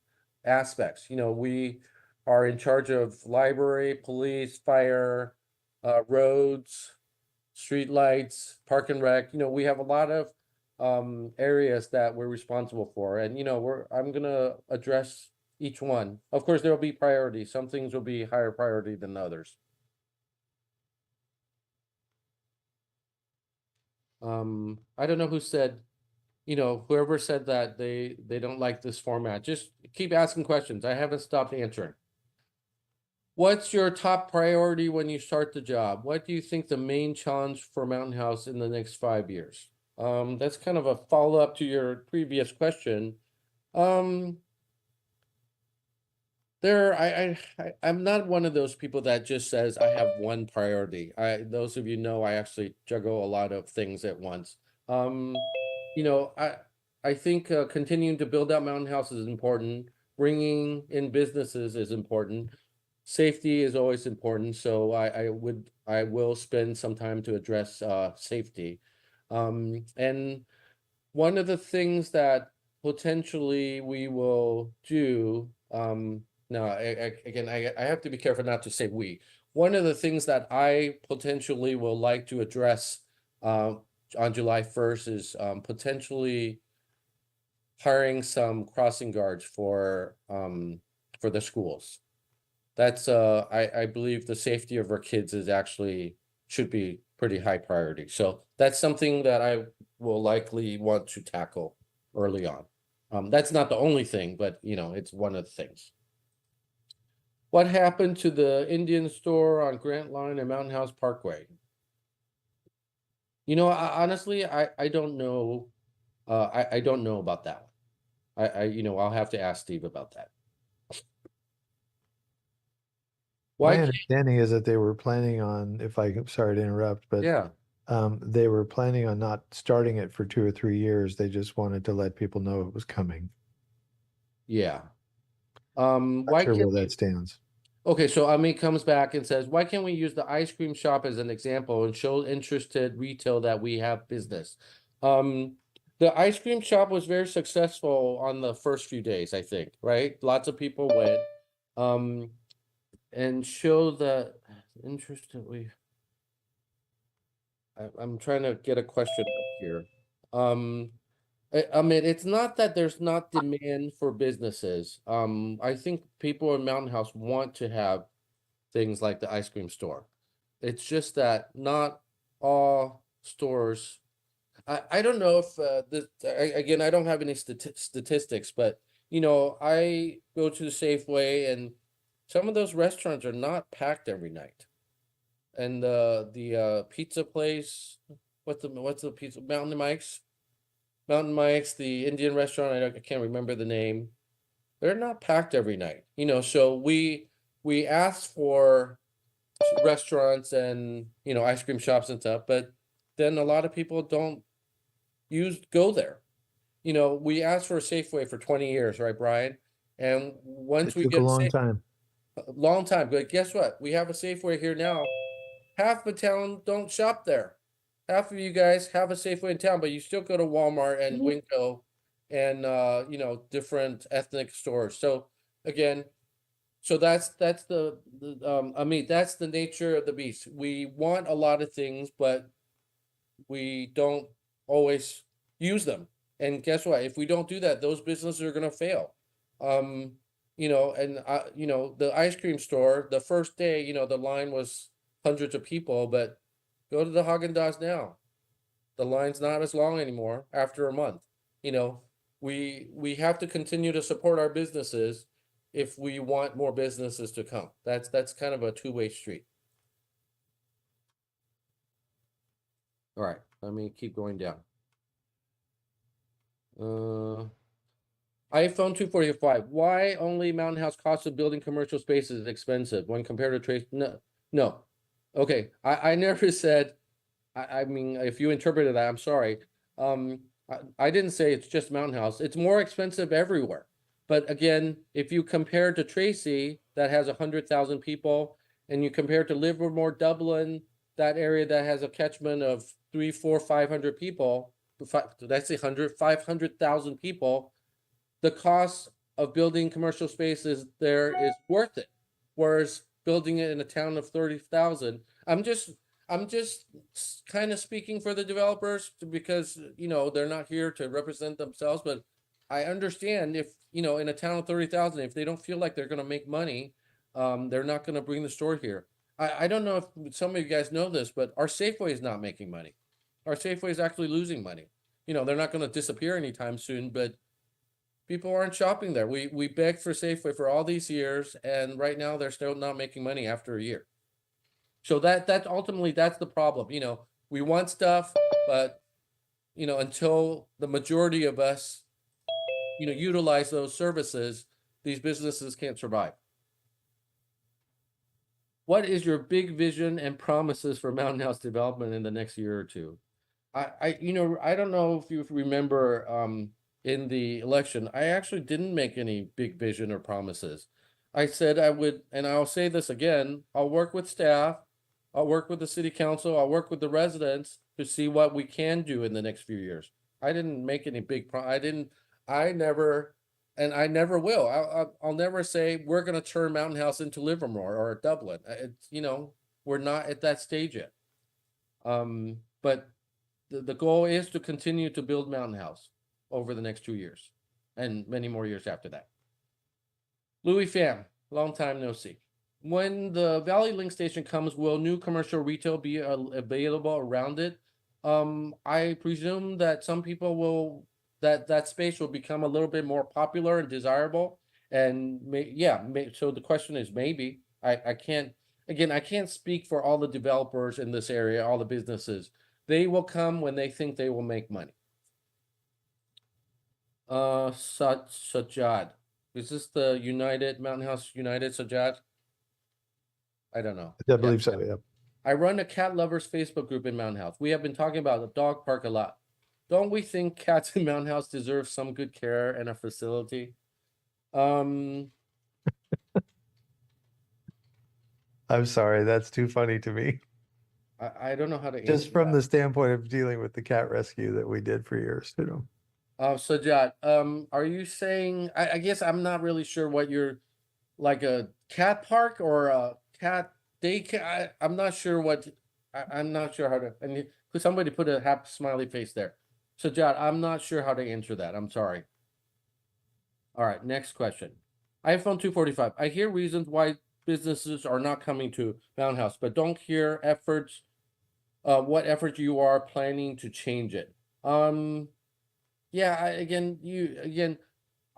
aspects. We are in charge of library, police, fire, roads, streetlights, park and rec. We have a lot of areas that we're responsible for, and I'm gonna address each one. Of course, there will be priorities. Some things will be higher priority than others. I don't know who said, whoever said that they don't like this format. Just keep asking questions. I haven't stopped answering. What's your top priority when you start the job? What do you think the main challenge for Mountain House in the next 5 years? That's kind of a follow-up to your previous question. Um, I'm not one of those people that just says I have one priority. Those of you know, I actually juggle a lot of things at once. Um, you know, I think continuing to build out Mountain House is important. Bringing in businesses is important. Safety is always important, so I will spend some time to address safety. And one of the things that potentially we will do, now again, I have to be careful not to say we. One of the things that I potentially will like to address on July 1st is potentially hiring some crossing guards for the schools. That's I believe the safety of our kids is actually should be pretty high priority. So that's something that I will likely want to tackle early on. That's not the only thing, but it's one of the things. What happened to the Indian store on Grant Line and Mountain House Parkway? Honestly, I don't know. I don't know about that one. I'll have to ask Steve about that. My Why can't, understanding is that they were planning on, if sorry to interrupt, but yeah, they were planning on not starting it for 2 or 3 years. They just wanted to let people know it was coming. yeah. Not Why sure can't where that stands. Okay, so Ami comes back and says, why can't we use the ice cream shop as an example and show interested retail that we have business? The ice cream shop was very successful on the first few days, I think, right? Lots of people went, and show that interested I'm trying to get a question up here. I mean, it's not that there's not demand for businesses. I think people in Mountain House want to have things like the ice cream store. It's just that not all stores. I don't know if again, I don't have any statistics, but I go to the Safeway and some of those restaurants are not packed every night. And the pizza place, what's the pizza, Mountain Mike's, the Indian restaurant, I can't remember the name. They're not packed every night, so we ask for restaurants and ice cream shops and stuff, but then a lot of people don't go there. We asked for a Safeway for 20 years, right, Brian? And once It we took a get long time. a long time, but guess what? We have a Safeway here now. Half the town don't shop there. Half of you guys have a Safeway in town, but you still go to Walmart and Winco and different ethnic stores. So again, so that's I mean, that's the nature of the beast. We want a lot of things, but we don't always use them. And guess what? If we don't do that, those businesses are gonna fail. The ice cream store, the first day, the line was hundreds of people, but go to the Haagen-Dazs now. The line's not as long anymore after a month. You know, we have to continue to support our businesses if we want more businesses to come. That's kind of a two-way street. All right, let me keep going down. iPhone 245. Why only Mountain House cost of building commercial spaces is expensive when compared to Trace? No, no. Okay, I never said. I mean, if you interpreted that, I'm sorry. I didn't say it's just Mountain House. It's more expensive everywhere. But again, if you compare to Tracy, that has 100,000 people, and you compare to Livermore, Dublin, that area that has a catchment of 3, 4, 500 people, that's 500,000 people, the cost of building commercial spaces there is worth it. Whereas building it in a town of 30,000. I'm just kind of speaking for the developers because, they're not here to represent themselves, but I understand if, in a town of 30,000, if they don't feel like they're gonna make money, they're not gonna bring the store here. I don't know if some of you guys know this, but our Safeway is not making money. Our Safeway is actually losing money. They're not gonna disappear anytime soon, but people aren't shopping there. We begged for Safeway for all these years, and right now they're still not making money after a year. So that ultimately that's the problem. We want stuff, but until the majority of us, utilize those services, these businesses can't survive. What is your big vision and promises for Mountain House development in the next year or two? I don't know if you remember in the election, I actually didn't make any big vision or promises. I said I would, and I'll say this again, I'll work with staff, I'll work with the city council, I'll work with the residents to see what we can do in the next few years. I didn't make any I never, and I never will. I'll never say we're going to turn Mountain House into Livermore or Dublin. We're not at that stage yet. But the goal is to continue to build Mountain House over the next 2 years and many more years after that. Louis Pham, long time no see. When the Valley Link station comes, will new commercial retail be available around it? I presume that some people will, that space will become a little bit more popular and desirable. And so the question is maybe. I can't speak for all the developers in this area, all the businesses. They will come when they think they will make money. Sajad. Is this the Mountain House United, Sajad? I don't know. I believe so, yeah. I run a cat lovers Facebook group in Mountain House. We have been talking about the dog park a lot. Don't we think cats in Mountain House deserve some good care and a facility? I'm sorry, that's too funny to me. I don't know how to answer Just from that. the standpoint of dealing with the cat rescue that we did for years, Sajad, are you saying, I guess I'm not really sure what you're, like a cat park or a cat daycare? I'm not sure what, I'm not sure how to, and could somebody put a happy smiley face there? Sajad, I'm not sure how to answer that. I'm sorry. All right, next question. iPhone 245. I hear reasons why businesses are not coming to Mountain House, but don't hear efforts, what efforts you are planning to change it. Yeah,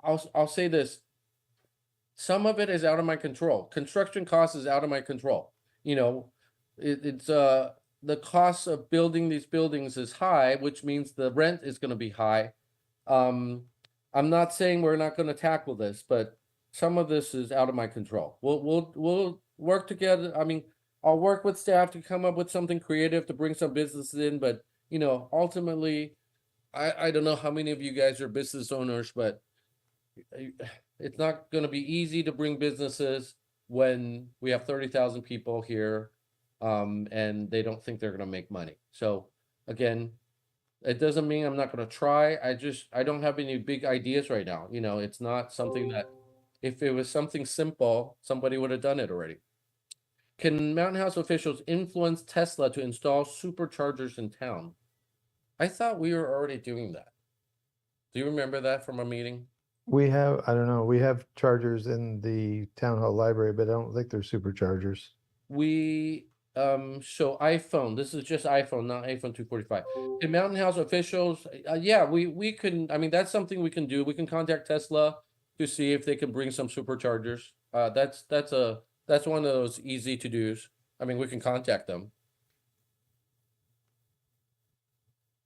I'll say this. Some of it is out of my control. Construction costs is out of my control. It's the cost of building these buildings is high, which means the rent is going to be high. I'm not saying we're not going to tackle this, but some of this is out of my control. We'll work together. I mean, I'll work with staff to come up with something creative to bring some businesses in, but ultimately, I don't know how many of you guys are business owners, but it's not going to be easy to bring businesses when we have 30,000 people here, and they don't think they're going to make money. So again, it doesn't mean I'm not going to try. I don't have any big ideas right now. It's not something that, if it was something simple, somebody would have done it already. Can Mountain House officials influence Tesla to install superchargers in town? I thought we were already doing that. Do you remember that from a meeting? we have chargers in the town hall library, but I don't think they're superchargers. So iPhone, this is just iPhone, not iPhone 245. Can Mountain House officials, yeah, we can, I mean, that's something we can do. We can contact Tesla to see if they can bring some superchargers. That's one of those easy to do's. I mean, we can contact them.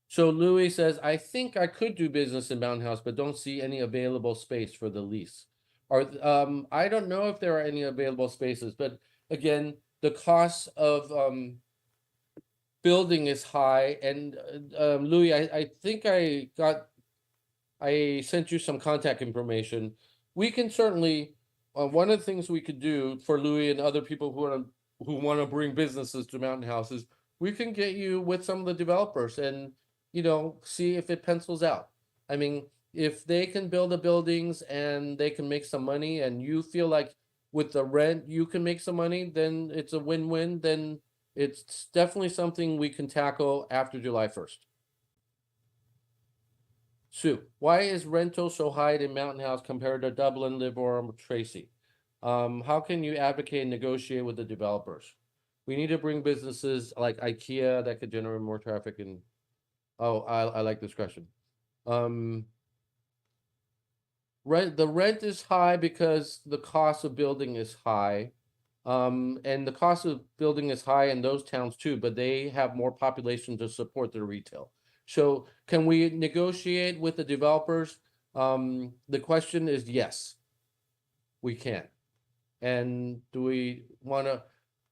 So Louis says, I think I could do business in Mountain House, but don't see any available space for the lease. I don't know if there are any available spaces, but again, the cost of building is high. And Louis, I think I sent you some contact information. We can certainly, one of the things we could do for Louis and other people who want to bring businesses to Mountain House is we can get you with some of the developers and see if it pencils out. I mean, if they can build the buildings and they can make some money and you feel like with the rent, you can make some money, then it's a win-win, then it's definitely something we can tackle after July 1st. Sue, why is rental so high in Mountain House compared to Dublin, Livermore, or Tracy? How can you advocate and negotiate with the developers? We need to bring businesses like IKEA that could generate more traffic and, oh, I like this question. The rent is high because the cost of building is high. And the cost of building is high in those towns too, but they have more population to support their retail. So can we negotiate with the developers? The question is yes, we can. And do we want to?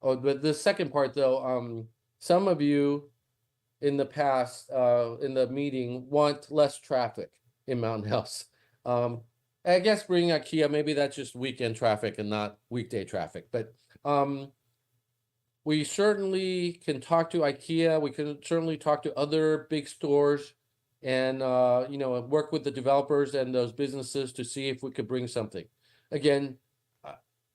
Oh, but the second part though, some of you in the past, in the meeting, want less traffic in Mountain House. I guess bringing IKEA, maybe that's just weekend traffic and not weekday traffic. But we certainly can talk to IKEA. We can certainly talk to other big stores, and work with the developers and those businesses to see if we could bring something. Again,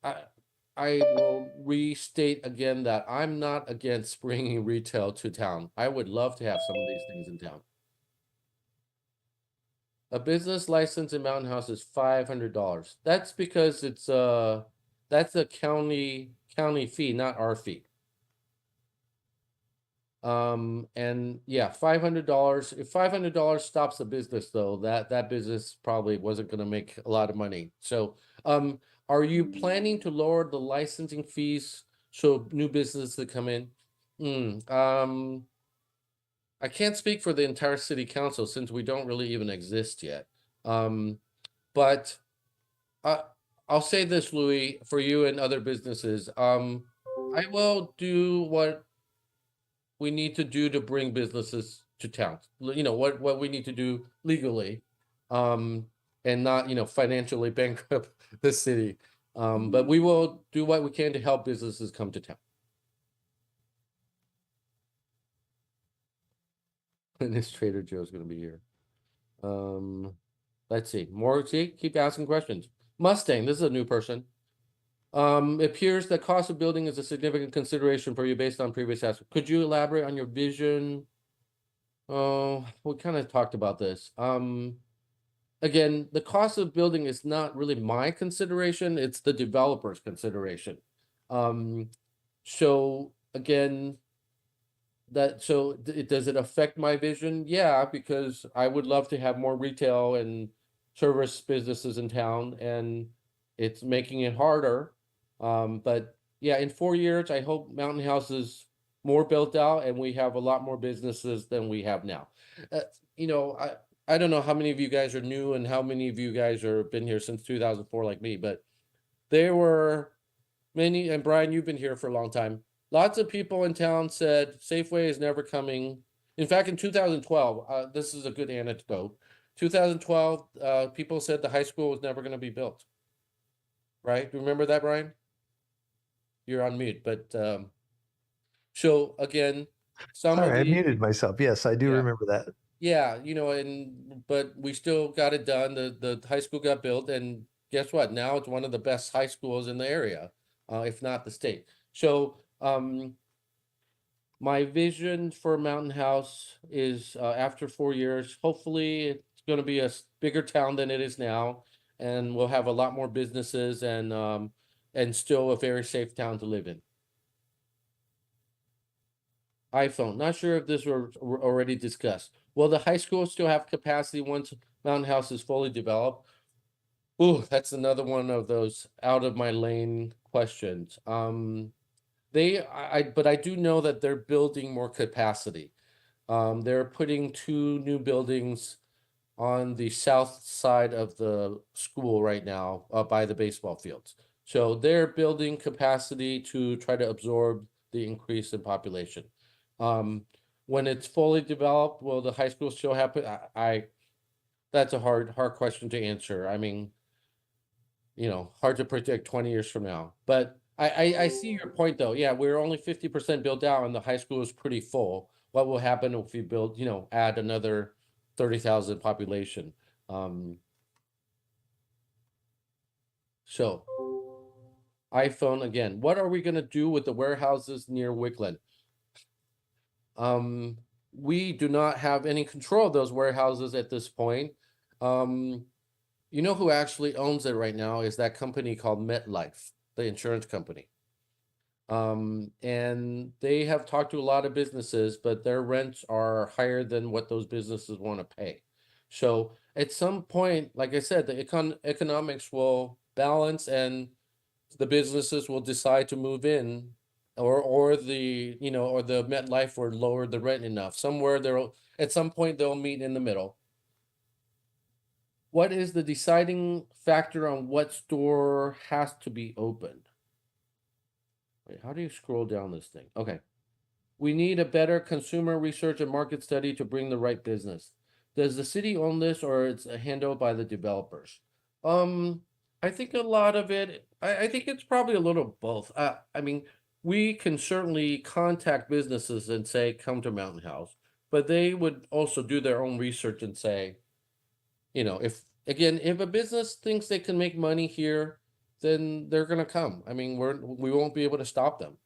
I I will restate again that I'm not against bringing retail to town. I would love to have some of these things in town. A business license in Mountain House is $500. That's because that's a county fee, not our fee. And yeah, $500. If $500 stops the business, though, that business probably wasn't going to make a lot of money. So, are you planning to lower the licensing fees so new businesses that come in? I can't speak for the entire city council since we don't really even exist yet. But I'll say this, Louis, for you and other businesses. I will do what we need to do to bring businesses to town. What we need to do legally, and not financially bankrupt the city. But we will do what we can to help businesses come to town. And this Trader Joe's going to be here. Let's see. Keep asking questions. Mustang, this is a new person. It appears that cost of building is a significant consideration for you based on previous aspects. Could you elaborate on your vision? Oh, we kind of talked about this. Again, the cost of building is not really my consideration, it's the developer's consideration. So again, does it affect my vision? Yeah, because I would love to have more retail and service businesses in town, and it's making it harder. But yeah, in 4 years, I hope Mountain House is more built out and we have a lot more businesses than we have now. I don't know how many of you guys are new and how many of you guys are been here since 2004 like me, but there were many, and Brian, you've been here for a long time. Lots of people in town said Safeway is never coming. In fact, in 2012, this is a good anecdote. 2012, people said the high school was never going to be built. Right? Do you remember that, Brian? You're on mute, but so again, some of Sorry, I the muted myself. Yes, I do yeah. remember that. Yeah, but we still got it done. The high school got built, and guess what? Now it's one of the best high schools in the area, if not the state. So, my vision for Mountain House is after 4 years, hopefully it's going to be a bigger town than it is now, and we'll have a lot more businesses and still a very safe town to live in. iPhone, not sure if this were already discussed. Will the high school still have capacity once Mountain House is fully developed? Ooh, that's another one of those out of my lane questions. But I do know that they're building more capacity. They're putting 2 new buildings on the south side of the school right now, by the baseball fields. So they're building capacity to try to absorb the increase in population. When it's fully developed, will the high school still happen? That's a hard question to answer. I mean, hard to predict 20 years from now. But I see your point though. Yeah, we're only 50% built out and the high school is pretty full. What will happen if we build, add another 30,000 population? So iPhone again. What are we gonna do with the warehouses near Wickland? Um, we do not have any control of those warehouses at this point. You know who actually owns it right now is that company called MetLife, the insurance company. And they have talked to a lot of businesses, but their rents are higher than what those businesses want to pay. So at some point, like I said, the economics will balance and the businesses will decide to move in or the or the MetLife will lower the rent enough. Somewhere they'll at some point they'll meet in the middle. What is the deciding factor on what store has to be open? Wait, how do you scroll down this thing? Okay. We need a better consumer research and market study to bring the right business. Does the city own this or it's handled by the developers? Um, I think a lot of it, I think it's probably a little both. I mean, we can certainly contact businesses and say, come to Mountain House, but they would also do their own research and say, if a business thinks they can make money here, then they're gonna come. I mean, we won't be able to stop them.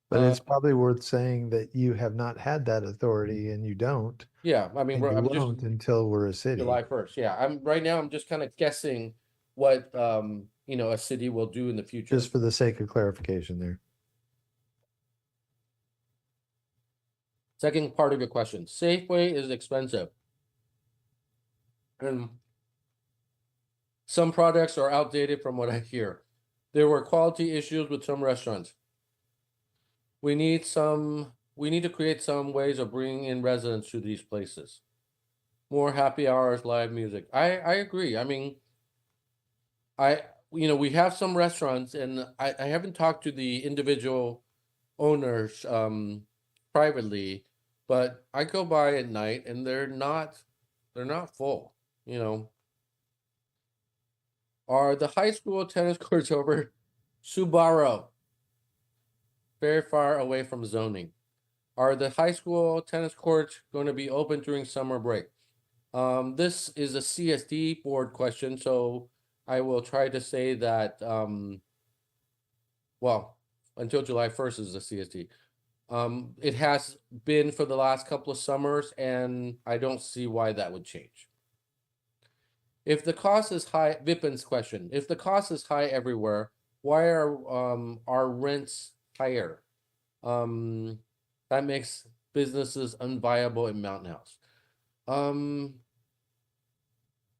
But Uh, it's probably worth saying that you have not had that authority and you don't, yeah, I mean, and you I'm just won't until we're a July city. 1st. Yeah, I'm right now. I'm just kind of guessing what a city will do in the future. Just for the sake of clarification there. Second part of your question, Safeway is expensive, and some products are outdated from what I hear. There were quality issues with some restaurants. We need to create some ways of bringing in residents to these places. More happy hours, live music. I agree. I mean, we have some restaurants, and I haven't talked to the individual owners privately, but I go by at night and they're not full, you know. Are the high school tennis courts over Subaru, very far away from zoning? Are the high school tennis courts going to be open during summer break? This is a CSD board question, so I will try to say that well, until July 1st is a CSD. It has been for the last couple of summers, and I don't see why that would change. If the cost is high, Vipin's question, if the cost is high everywhere, why are our rents higher? That makes businesses unviable in Mountain House.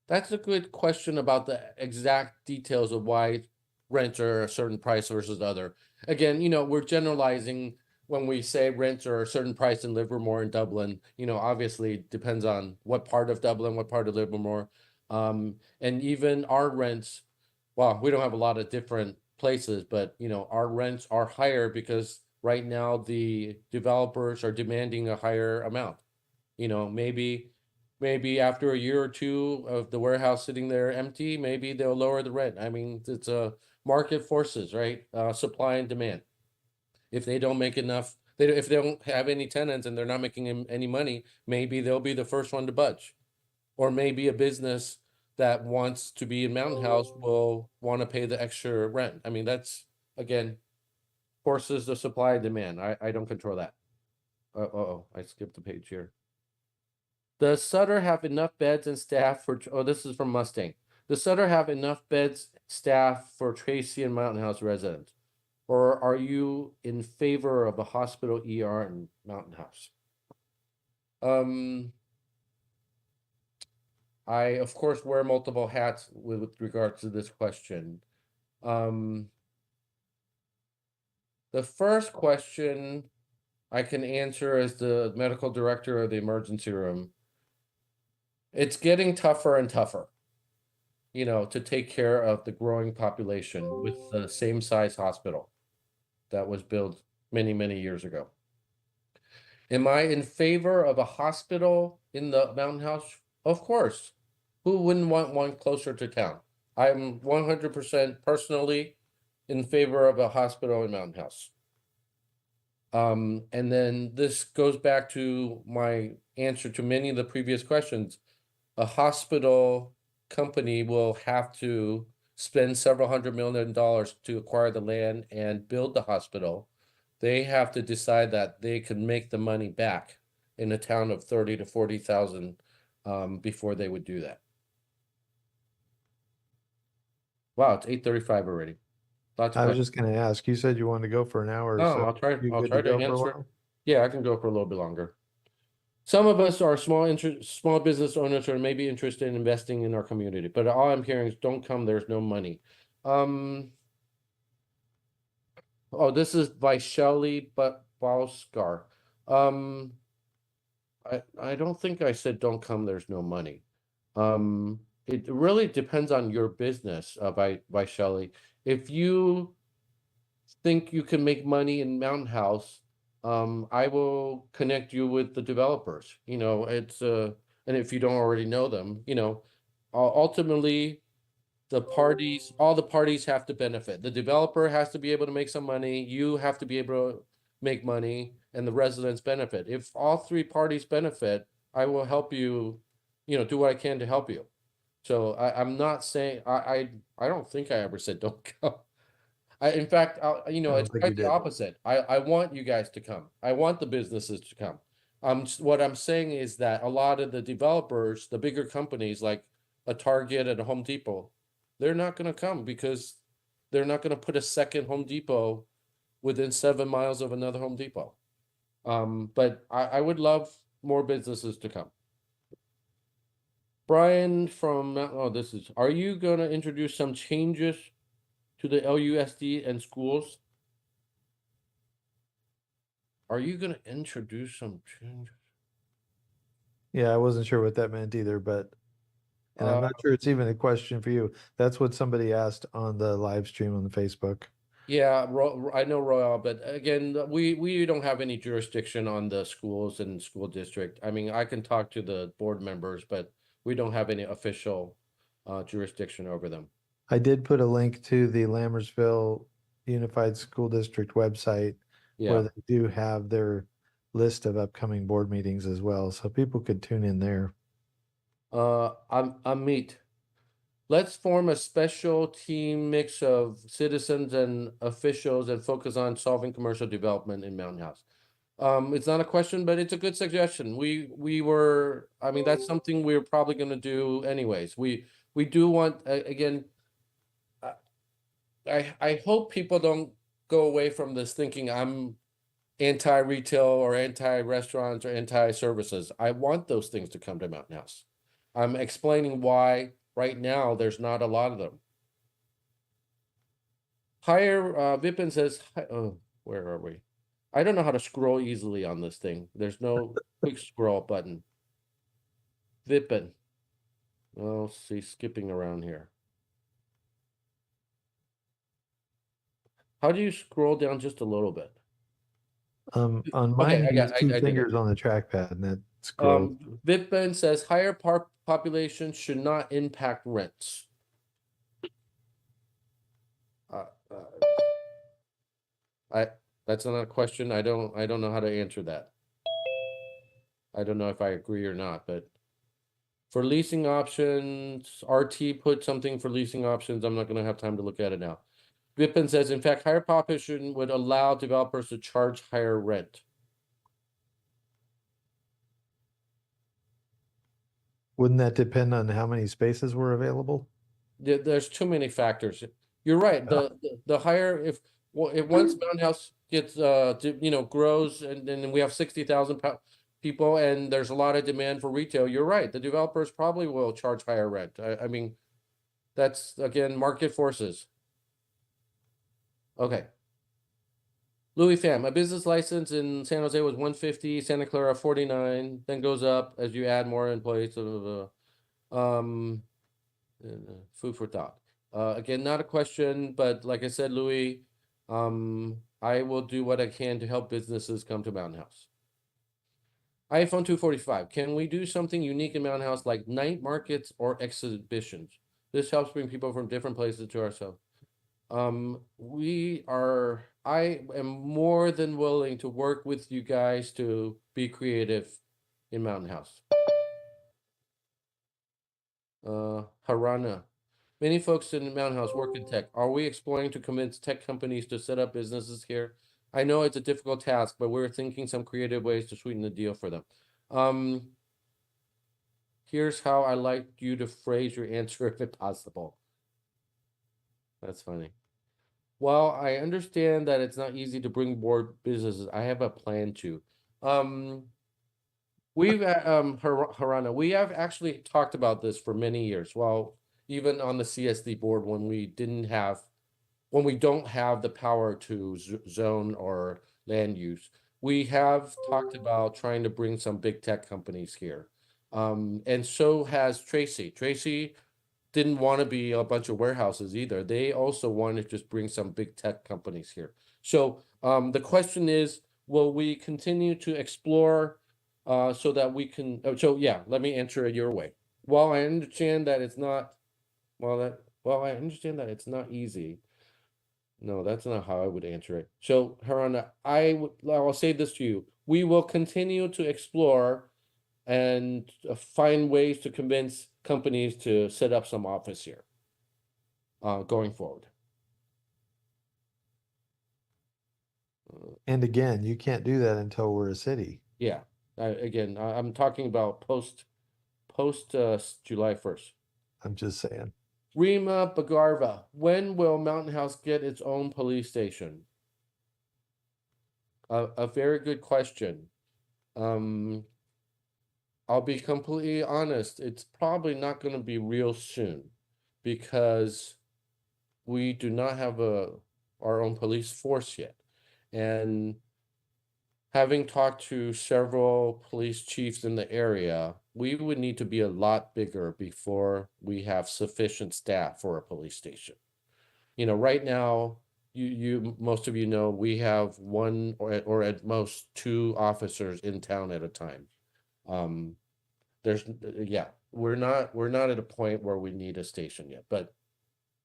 That's a good question about the exact details of why rents are a certain price versus other. Again, we're generalizing when we say rents are a certain price in Livermore and Dublin. Obviously it depends on what part of Dublin, what part of Livermore. And even our rents, well, we don't have a lot of different places, but our rents are higher because right now the developers are demanding a higher amount. Maybe after a year or two of the warehouse sitting there empty, maybe they'll lower the rent. I mean, it's a market forces, right? Supply and demand. If they don't make enough, if they don't have any tenants and they're not making any money, maybe they'll be the first one to budge. Or maybe a business that wants to be in Mountain House will want to pay the extra rent. I mean, that's again forces the supply and demand. I don't control that. Oh, I skipped the page here. Does Sutter have enough beds and staff for? Oh, this is from Mustang. Does Sutter have enough beds, staff for Tracy and Mountain House residents, or are you in favor of a hospital, ER, and Mountain House? I of course wear multiple hats with regards to this question. The first question I can answer as the medical director of the emergency room. It's getting tougher and tougher, to take care of the growing population with the same size hospital that was built many, many years ago. Am I in favor of a hospital in the Mountain House? Of course. Who wouldn't want one closer to town? I'm 100% personally in favor of a hospital in Mountain House. And then this goes back to my answer to many of the previous questions. A hospital company will have to spend several $100 million to acquire the land and build the hospital, they have to decide that they can make the money back in a town of 30 to 40,000 before they would do that. Wow, it's 8:35 already. Lots of I was questions. just gonna ask, you said you wanted to go for an hour or No, so. You I'll good try to to go for a answer. while? Yeah, I can go for a little bit longer. Some of us are small business owners who may be interested in investing in our community, but all I'm hearing is don't come, there's no money. Oh, this is by Shelley Bauskar. Um, I don't think I said don't come, there's no money. It really depends on your business, by Shelley. If you think you can make money in Mountain House, I will connect you with the developers. It's and if you don't already know them, ultimately all the parties have to benefit. The developer has to be able to make some money, you have to be able to make money, and the residents benefit. If all three parties benefit, I will help you, do what I can to help you. So I'm not saying I don't think I ever said don't come. In fact, I it's don't think you quite the did. opposite. I want you guys to come. I want the businesses to come. What I'm saying is that a lot of the developers, the bigger companies like a Target and a Home Depot, they're not going to come because they're not going to put a second Home Depot within 7 miles of another Home Depot. But I would love more businesses to come. Brian are you going to introduce some changes to the LUSD and schools? Are you going to introduce some changes? Yeah, I wasn't sure what that meant either, and I'm Uh, not sure it's even a question for you. That's what somebody asked on the live stream on the Facebook. yeah, I know Royal, but again, we don't have any jurisdiction on the schools and school district. I mean, I can talk to the board members, but we don't have any official jurisdiction over them. I did put a link to the Lammersville Unified School District website where Yeah. they do have their list of upcoming board meetings as well, so people could tune in there. I'm meet. Let's form a special team mix of citizens and officials and focus on solving commercial development in Mountain House. It's not a question, but it's a good suggestion. I mean, that's something we're probably going to do anyways. We do want, again, I hope people don't go away from this thinking I'm anti-retail or anti-restaurants or anti-services. I want those things to come to Mountain House. I'm explaining why right now there's not a lot of them. Vipin says, oh, where are we? I don't know how to scroll easily on this thing. There's no quick scroll button. Vipin. Oh, see, skipping around here. How do you scroll down just a little bit? On Okay, mine, use two I did it. fingers on the trackpad and that scrolls. Vipin says higher population should not impact rents. Uh, uh, that's not a question. I don't know how to answer that. I don't know if I agree or not, but for leasing options, RT put something for leasing options. I'm not going to have time to look at it now. Vipin says, in fact, higher population would allow developers to charge higher rent. Wouldn't that depend on how many spaces were available? There's too many factors. You're right. The higher if once Mountain House gets grows and then we have 60,000 people and there's a lot of demand for retail, you're right. The developers probably will charge higher rent. I mean, that's again market forces. Okay. Louis Pham, a business license in San Jose was 150, Santa Clara 49, then goes up as you add more employees. Um, food for thought. Again, not a question, but like I said, Louis, I will do what I can to help businesses come to Mountain House. iPhone 245. Can we do something unique in Mountain House like night markets or exhibitions? This helps bring people from different places to ourselves. I am more than willing to work with you guys to be creative in Mountain House. Harana. Many folks in Mountain House work in tech. Are we exploring to convince tech companies to set up businesses here? I know it's a difficult task, but we're thinking some creative ways to sweeten the deal for them. Um, Here's how I like you to phrase your answer if it's possible. That's funny. Well, I understand that it's not easy to bring board businesses. I have a plan to. Um, we've Harana, we have actually talked about this for many years. Well, even on the CSD board when we don't have the power to zone or land use, we have talked about trying to bring some big tech companies here. And so has Tracy. Tracy didn't want to be a bunch of warehouses either. They also wanted to just bring some big tech companies here. So the question is, will we continue to explore so that we can? So yeah, let me answer it your way. While I understand that it's not, I understand that it's not easy. No, that's not how I would answer it. So, Harana, I'll say this to you. We will continue to explore and find ways to convince companies to set up some office here going forward. And again, you can't do that until we're a city. Yeah. I'm talking about post July 1st. I'm just saying. Rima Bagarva, when will Mountain House get its own police station? A very good question. I'll be completely honest, it's probably not going to be real soon because we do not have our own police force yet. And having talked to several police chiefs in the area, we would need to be a lot bigger before we have sufficient staff for a police station. You know, right now, most of you know, we have one or at most two officers in town at a time. Um, yeah, we're not at a point where we need a station yet, but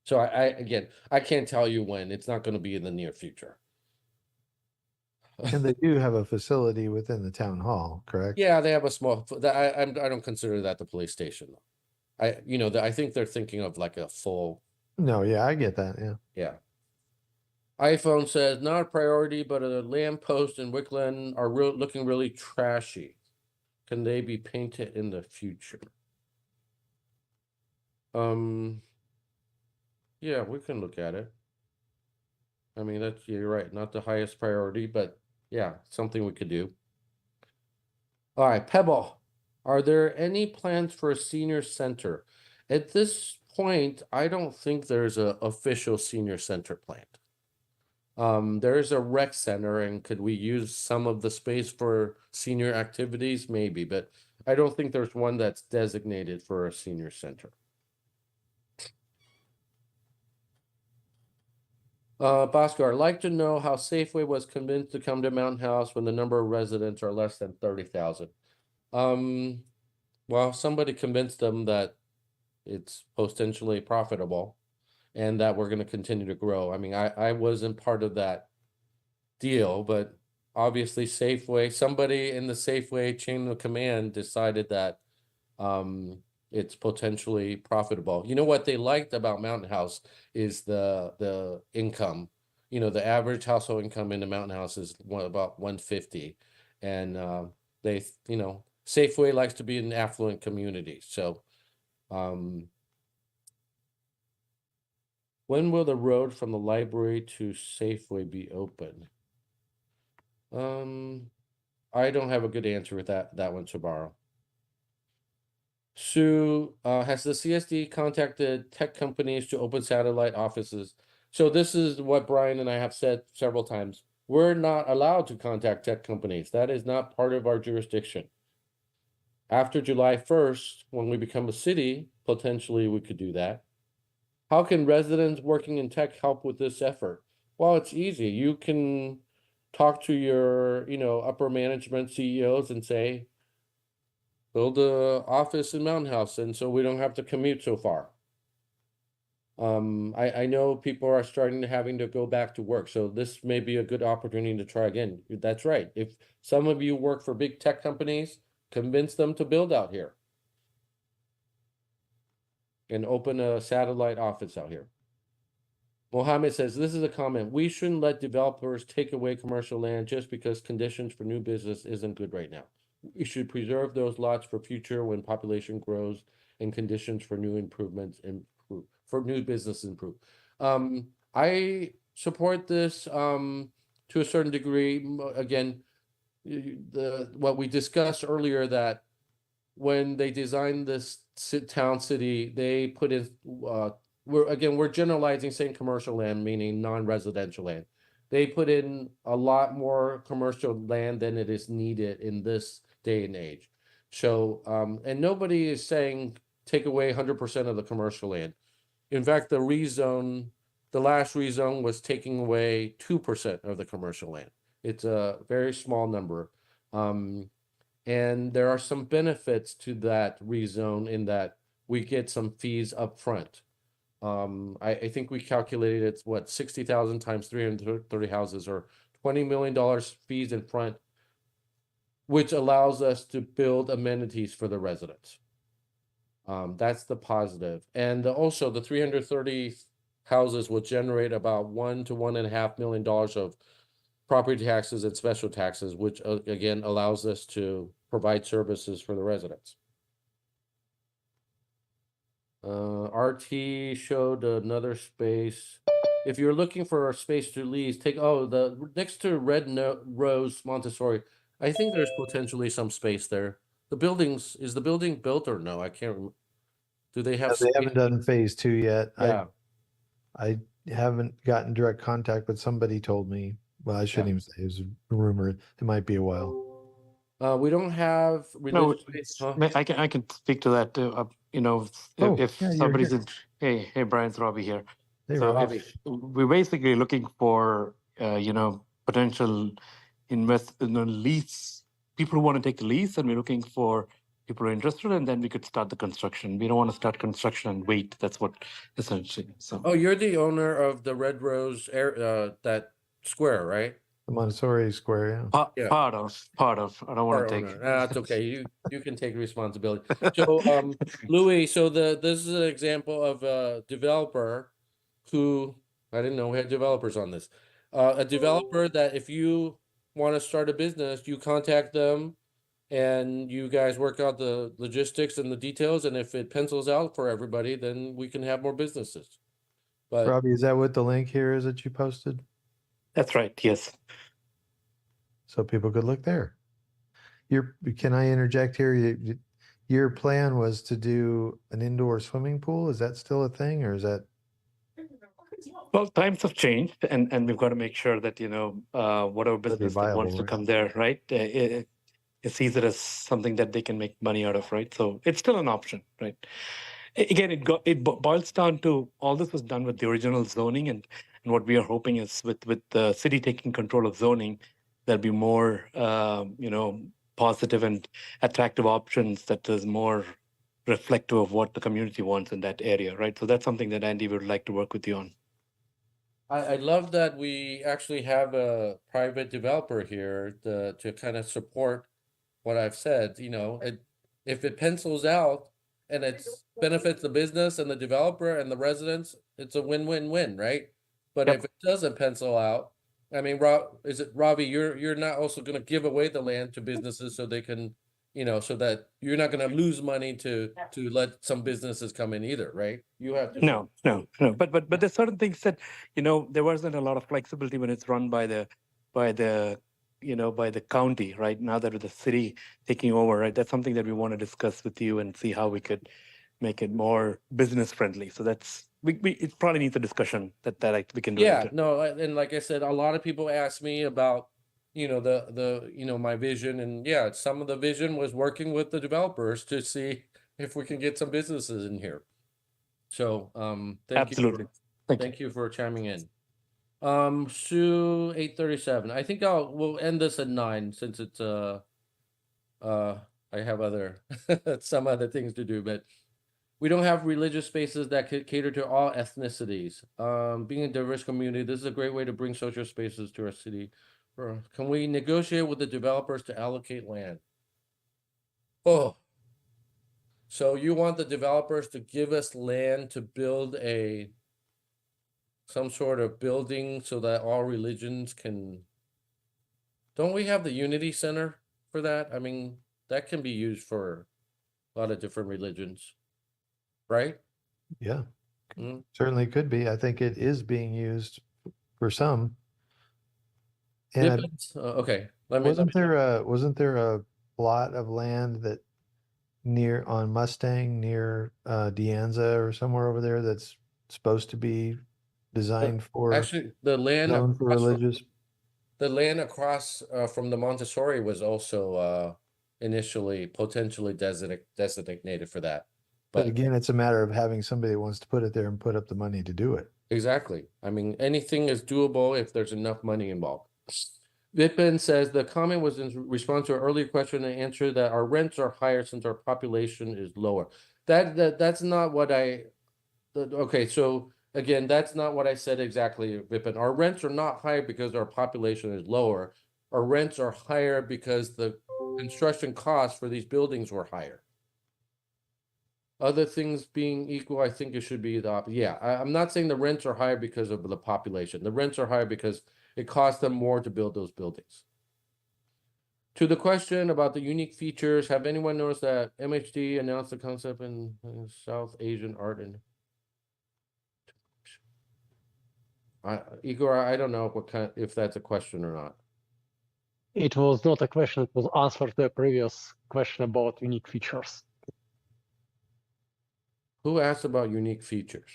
so again, I can't tell you when. It's not going to be in the near future. And they do have a facility within the town hall, correct? Yeah, they have a small. I don't consider that the police station. I think they're thinking of like a full. No, yeah, I get that. Yeah. Yeah. iPhone says not a priority, but a lamppost in Wickland are looking really trashy. Can they be painted in the future? Yeah, we can look at it. I mean, you're right, not the highest priority, but yeah, something we could do. All right, Pebble, are there any plans for a senior center? At this point, I don't think there's a official senior center planned. There's a rec center, and could we use some of the space for senior activities? Maybe, but I don't think there's one that's designated for a senior center. Bhaskar, I'd like to know how Safeway was convinced to come to Mountain House when the number of residents are less than 30,000. Well, somebody convinced them that it's potentially profitable and that we're going to continue to grow. I mean, I wasn't part of that deal, but obviously somebody in the Safeway chain of command decided that it's potentially profitable. You know what they liked about Mountain House is the income. You know, the average household income in the Mountain House is about 150, and Safeway likes to be an affluent community. So, when will the road from the library to Safeway be open? I don't have a good answer with that one, Sabaro. Sue, has the CSD contacted tech companies to open satellite offices? So this is what Brian and I have said several times. We're not allowed to contact tech companies. That is not part of our jurisdiction. After July 1st, when we become a city, potentially we could do that. How can residents working in tech help with this effort? Well, it's easy. You can talk to your, upper management CEOs and say, build a office in Mountain House, and so we don't have to commute so far. I know people are starting to having to go back to work, so this may be a good opportunity to try again. That's right. If some of you work for big tech companies, convince them to build out here. and open a satellite office out here. Mohammed says, this is a comment. We shouldn't let developers take away commercial land just because conditions for new business isn't good right now. We should preserve those lots for future when population grows and conditions for new improvements improve, for new business improve. I support this to a certain degree. Again, what we discussed earlier, that when they designed this town city, they put in we're generalizing, saying commercial land, meaning non-residential land. They put in a lot more commercial land than it is needed in this day and age. So and nobody is saying take away 100% of the commercial land. In fact, the last rezone was taking away 2% of the commercial land. It's a very small number. And there are some benefits to that rezone in that we get some fees up front. I think we calculated it's what, 60,000 times 330 houses, or $20 million fees in front, which allows us to build amenities for the residents. That's the positive. And also the 330 houses will generate about $1 to $1.5 million of property taxes and special taxes, which again allows us to provide services for the residents. RT showed another space. If you're looking for a space to lease, the next to Rose Montessori. I think there's potentially some space there. Is the building built or no? I can't remember. Do they have They haven't done phase 2 yet. Yeah. I haven't gotten direct contact, but somebody told me. Well, I shouldn't even say it was a rumor. It might be a while. We don't have religious space, huh? I can speak to that. If somebody's in, hey, Brian, it's Robbie here. Hey, So Robbie. we're basically looking for potential lease, people who want to take a lease, and we're looking for people who are interested, and then we could start the construction. We don't want to start construction and wait. That's what essentially. So. Oh, you're the owner of the Red Rose that square, right? The Montessori Square, yeah. Yeah. Part of. I don't want to take. That's okay. You can take responsibility. So, Louis, so this is an example of a developer who, I didn't know we had developers on this. A developer that if you want to start a business, you contact them and you guys work out the logistics and the details. And if it pencils out for everybody, then we can have more businesses. But Robbie, is that what the link here is that you posted? That's right. Yes. So people could look there. Can I interject here? Your plan was to do an indoor swimming pool. Is that still a thing, or is that? Well, times have changed, and we've got to make sure that whatever business that wants to come there, right? It sees it as something that they can make money out of, right? So it's still an option, right? Again, it boils down to all this was done with the original zoning, and what we are hoping is with the city taking control of zoning, there'll be more positive and attractive options that is more reflective of what the community wants in that area, right? So that's something that Andy would like to work with you on. I love that we actually have a private developer here to kind of support what I've said. If it pencils out and it benefits the business and the developer and the residents, it's a win-win-win, right? But if it doesn't pencil out, I mean, Robbie? You're not also going to give away the land to businesses so they can, so that you're not going to lose money to let some businesses come in either, right? You have to. No. But there's certain things that there wasn't a lot of flexibility when it's run by the county, right? Now that with the city taking over, right? That's something that we want to discuss with you and see how we could make it more business friendly. So that's. It probably needs a discussion that we can do. Yeah, no, and like I said, a lot of people ask me about, my vision, and yeah, some of the vision was working with the developers to see if we can get some businesses in here. So, absolutely. Thank you for chiming in. Sue 837. I think we'll end this at 9 since it's I have some other things to do, but. We don't have religious spaces that could cater to all ethnicities. Being a diverse community, this is a great way to bring social spaces to our city. Can we negotiate with the developers to allocate land? Oh, So you want the developers to give us land to build some sort of building so that all religions can. Don't we have the Unity Center for that? I mean, that can be used for a lot of different religions, right? Yeah, Mm. certainly could be. I think it is being used for some. And Okay, wasn't there a plot of land that near on Mustang near De or somewhere over there that's supposed to be designed for actually the land zoned for religious? the land across from the Montessori was also initially potentially designated for that. But again, it's a matter of having somebody that wants to put it there and put up the money to do it. Exactly. I mean, anything is doable if there's enough money involved. Vipin says the comment was in response to an earlier question and answer that our rents are higher since our population is lower. That's not what okay, so again, that's not what I said exactly, Vipin. Our rents are not higher because our population is lower. Our rents are higher because the construction costs for these buildings were higher. Other things being equal, I think it should be I'm not saying the rents are higher because of the population. The rents are higher because it costs them more to build those buildings. To the question about the unique features, have anyone noticed that MHD announced the concept in South Asian art and Igor, I don't know if that's a question or not. It was not a question, it was answer to the previous question about unique features. Who asked about unique features?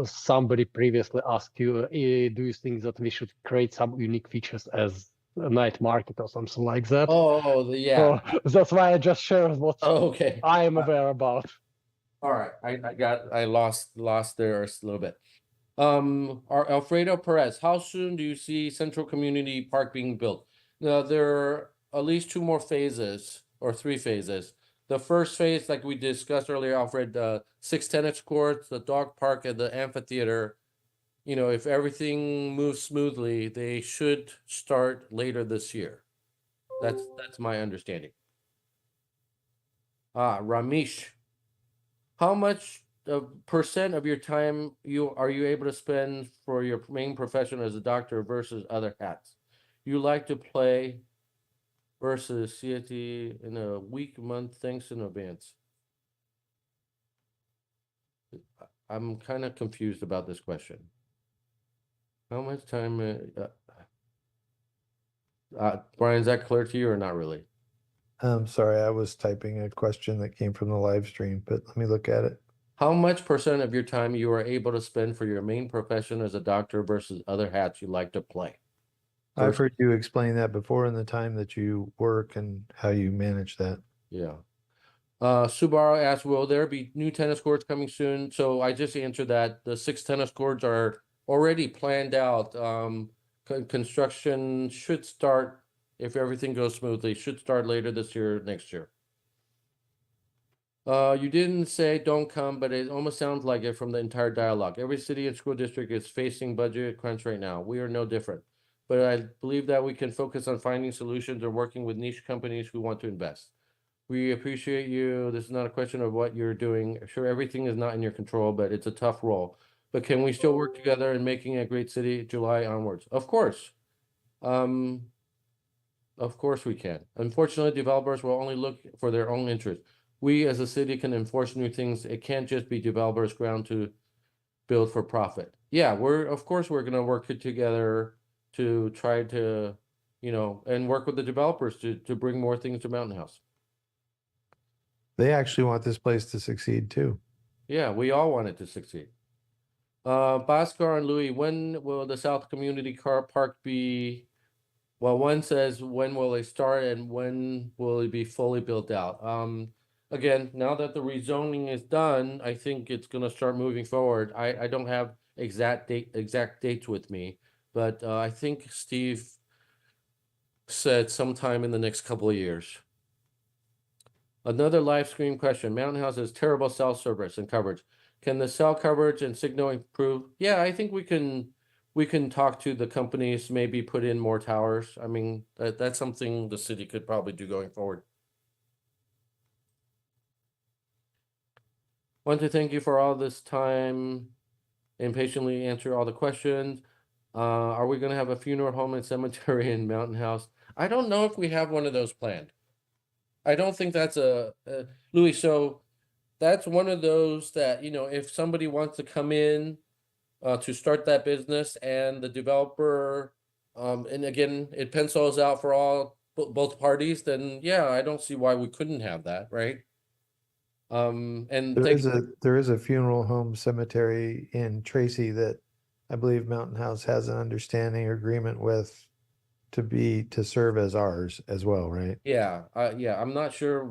Somebody previously asked you, do you think that we should create some unique features as a night market or something like that? Oh, yeah. So that's why I just shared what okay. I am aware about. All right, I lost there a little bit. Our Alfredo Perez, how soon do you see Central Community Park being built? Now, there are at least 2 more phases or 3 phases. The first phase, like we discussed earlier, Alfred, 6 tennis courts, the dog park, and the amphitheater. You know, if everything moves smoothly, they should start later this year. That's my understanding. Ramesh, how much percent of your time are you able to spend for your main profession as a doctor versus other hats? You like to play versus CIT in a week, month, thanks in advance. I'm kind of confused about this question. How much time? Brian, is that clear to you or not really? Sorry, I was typing a question that came from the live stream, but let me look at it. How much percent of your time you are able to spend for your main profession as a doctor versus other hats you like to play? I've heard you explain that before in the time that you work and how you manage that. Yeah. Subaru asked, will there be new tennis courts coming soon? So I just answered that. The 6 tennis courts are already planned out. Construction should start, if everything goes smoothly, should start later this year, next year. You didn't say don't come, but it almost sounds like it from the entire dialogue. Every city and school district is facing budget crunch right now. We are no different. But I believe that we can focus on finding solutions or working with niche companies who want to invest. We appreciate you. This is not a question of what you're doing. Sure, everything is not in your control, but it's a tough role. But can we still work together in making a great city July onwards? Of course. Of course we can. Unfortunately, developers will only look for their own interest. We as a city can enforce new things. It can't just be developers' ground to build for profit. Yeah, of course we're going to work together to try to, and work with the developers to bring more things to Mountain House. They actually want this place to succeed too. Yeah, we all want it to succeed. Bhaskar and Louis, when will the South Community Car Park be? Well, one says, when will it start and when will it be fully built out? Again, now that the rezoning is done, I think it's going to start moving forward. I don't have exact dates with me, but I think Steve said sometime in the next couple of years. Another live stream question. Mountain House has terrible cell service and coverage. Can the cell coverage and signal improve? Yeah, I think we can talk to the companies, maybe put in more towers. I mean, that's something the city could probably do going forward. Want to thank you for all this time and patiently answer all the questions. Are we gonna have a funeral home and cemetery in Mountain House? I don't know if we have one of those planned. I don't think that's Louis, so that's one of those that, if somebody wants to come in to start that business and the developer, and again, it pencils out for both parties, then yeah, I don't see why we couldn't have that, right? And There is a funeral home cemetery in Tracy that I believe Mountain House has an understanding or agreement with to serve as ours as well, right? yeah, I'm not sure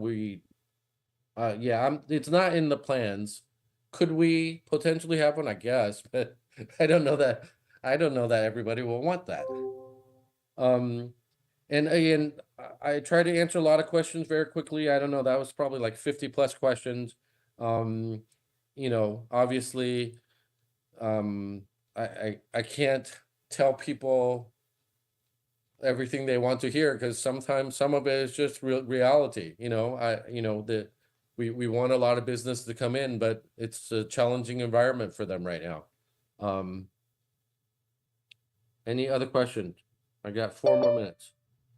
it's not in the plans. Could we potentially have one? I guess, but I don't know that, everybody will want that. And again, I try to answer a lot of questions very quickly. I don't know, that was probably like 50 plus questions. Obviously, I can't tell people everything they want to hear, because sometimes some of it is just reality. We want a lot of business to come in, but it's a challenging environment for them right now. Any other questions? I got 4 more minutes.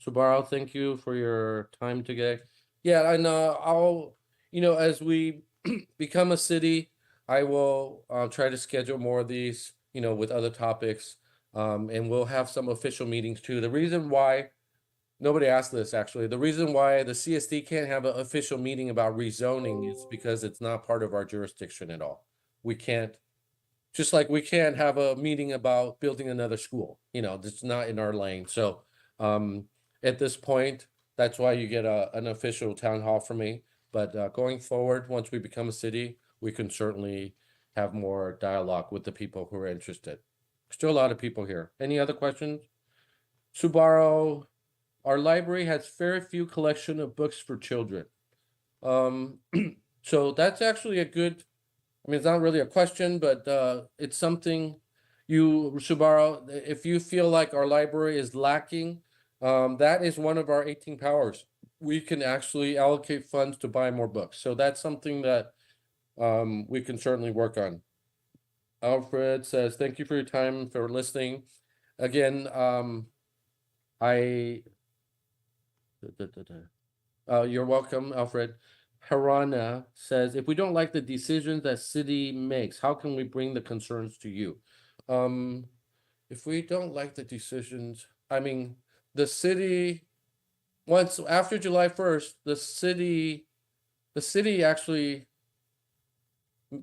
Subaru, thank you for your time today. Yeah, and I'll, as we become a city, I will try to schedule more of these, with other topics. And we'll have some official meetings too. The reason why, nobody asked this actually, the reason why the CSD can't have an official meeting about rezoning is because it's not part of our jurisdiction at all. We can't, just like we can't have a meeting about building another school, it's not in our lane. So at this point, that's why you get an official town hall from me. But going forward, once we become a city, we can certainly have more dialogue with the people who are interested. Still a lot of people here. Any other questions? Subaru, our library has very few collection of books for children. So that's actually a good, it's not really a question, but it's something Subaru, if you feel like our library is lacking, that is one of our 18 powers. We can actually allocate funds to buy more books. So that's something that we can certainly work on. Alfred says, thank you for your time, for listening. Again, you're welcome, Alfred. Harana says, if we don't like the decisions that city makes, how can we bring the concerns to you? If we don't like the decisions, the city, once after July 1st, the city actually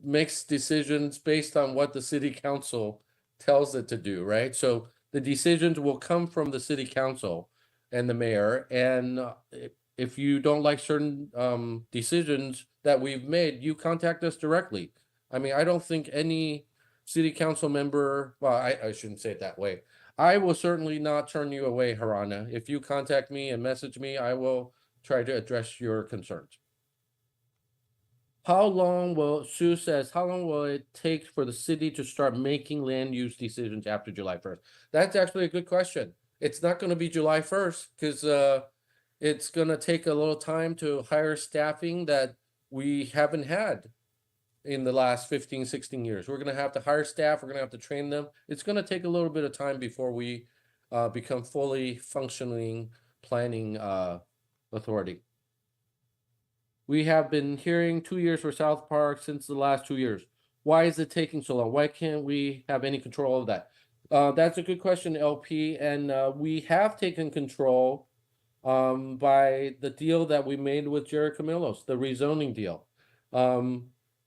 makes decisions based on what the city council tells it to do, right? So the decisions will come from the city council and the mayor. And if you don't like certain decisions that we've made, you contact us directly. I don't think any city council member, well, I shouldn't say it that way. I will certainly not turn you away, Harana. If you contact me and message me, I will try to address your concerns. Sue says, how long will it take for the city to start making land use decisions after July 1st? That's actually a good question. It's not going to be July 1st because it's going to take a little time to hire staffing that we haven't had in the last 15, 16 years. We're going to have to hire staff. We're going to have to train them. It's going to take a little bit of time before we become fully functioning planning authority. We have been hearing 2 years for South Park since the last 2 years. Why is it taking so long? Why can't we have any control of that? That's a good question, LP. And we have taken control by the deal that we made with Jerry Camillos, the rezoning deal.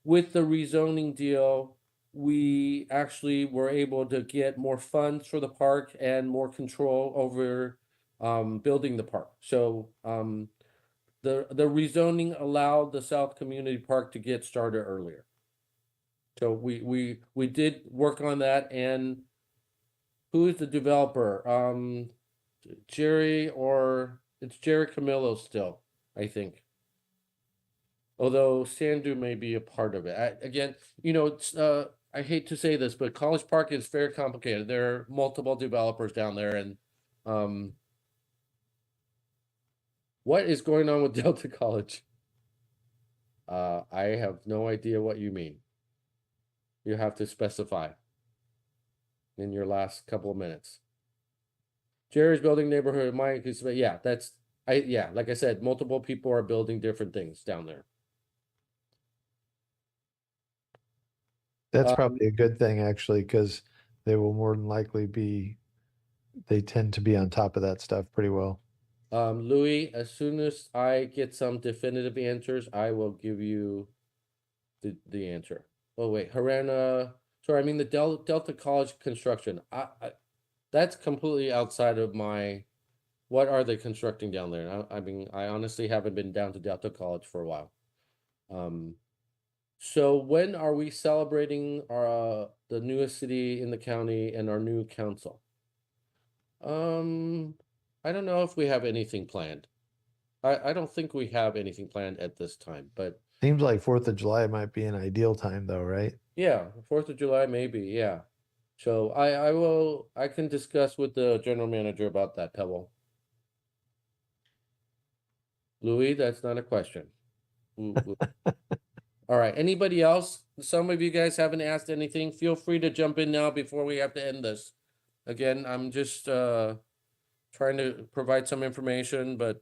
With the rezoning deal, we actually were able to get more funds for the park and more control over building the park. So the rezoning allowed the South Community Park to get started earlier. So we did work on that. And who is the developer? Jerry, or it's Jerry Camillo still, I think. Although Sandu may be a part of it. I hate to say this, but College Park is very complicated. There are multiple developers down there, and what is going on with Delta College? I have no idea what you mean. You have to specify in your last couple of minutes. Jerry's building neighborhood, Mike is, yeah, yeah, like I said, multiple people are building different things down there. That's probably a good thing, actually, because they will more than likely they tend to be on top of that stuff pretty well. Louis, as soon as I get some definitive answers, I will give you the answer. Oh wait, Harana, sorry, I mean the Delta College construction. That's completely outside of my, what are they constructing down there? I mean, I honestly haven't been down to Delta College for a while. So when are we celebrating our the newest city in the county and our new council? I don't know if we have anything planned. I don't think we have anything planned at this time, but Seems like 4th of July might be an ideal time, though, right? yeah, 4th of July, maybe, yeah. So I can discuss with the general manager about that, Pebble. Louis, that's not a question. All right, anybody else? Some of you guys haven't asked anything. Feel free to jump in now before we have to end this. Again, I'm just trying to provide some information, but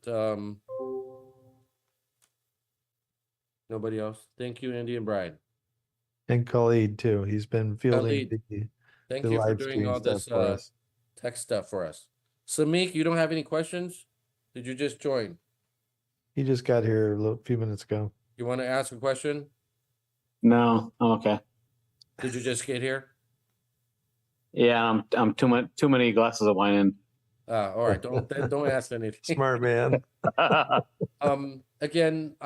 nobody else. Thank you, Andy and Brian. And Khalid, too. He's been fielding Khalid, thank the you for live doing stream all stuff this for us. tech stuff for us. Samik, you don't have any questions? Did you just join? He just got here a few minutes ago. You want to ask a question? No, I'm okay. Did you just get here? Yeah, I'm too many glasses of wine in. All right. Don't ask anything. Smart man. Again,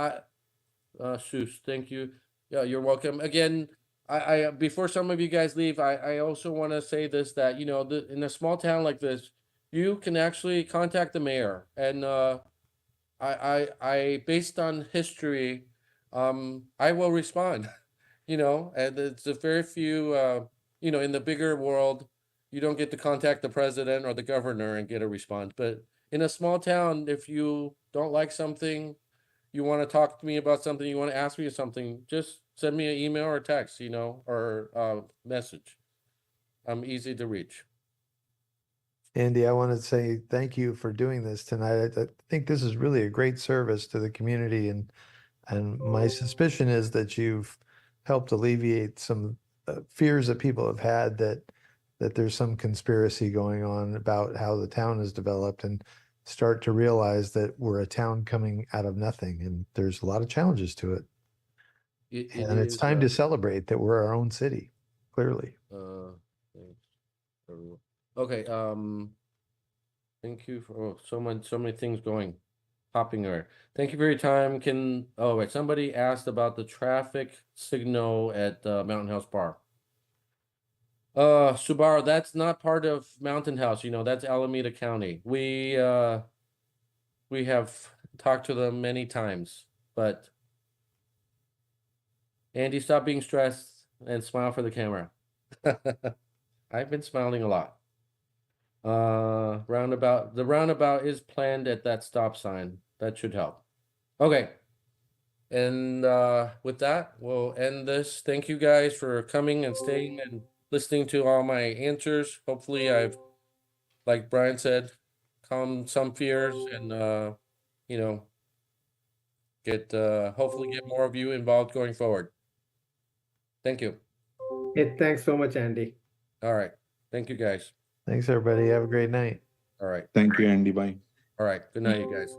Seuss, thank you. Yeah, you're welcome. Again, I before some of you guys leave, I also want to say this, that, you know, in a small town like this, you can actually contact the mayor, and I based on history, I will respond. You know, and it's a very few, you know, in the bigger world, you don't get to contact the president or the governor and get a response. But in a small town, if you don't like something, you want to talk to me about something, you want to ask me something, just send me an email or text, you know, or message. I'm easy to reach. Andy, I want to say thank you for doing this tonight. I think this is really a great service to the community, and my suspicion is that you've helped alleviate some fears that people have had that there's some conspiracy going on about how the town is developed, and start to realize that we're a town coming out of nothing, and there's a lot of challenges to it. And it's time to celebrate that we're our own city, clearly. Thanks. Okay, thank you for so many things popping around. Thank you for your time. Oh wait, somebody asked about the traffic signal at Mountain House Bar. Subaru, that's not part of Mountain House, you know, that's Alameda County. We have talked to them many times, but Andy, stop being stressed and smile for the camera. I've been smiling a lot. The roundabout is planned at that stop sign. That should help. Okay. And with that, we'll end this. Thank you guys for coming and staying and listening to all my answers. Hopefully I've, like Brian said, calmed some fears and you know, hopefully get more of you involved going forward. Thank you. Hey, thanks so much, Andy. All right. Thank you guys. Thanks, everybody. Have a great night. All right. Thank you, Andy. Bye. All right. Good night, you guys.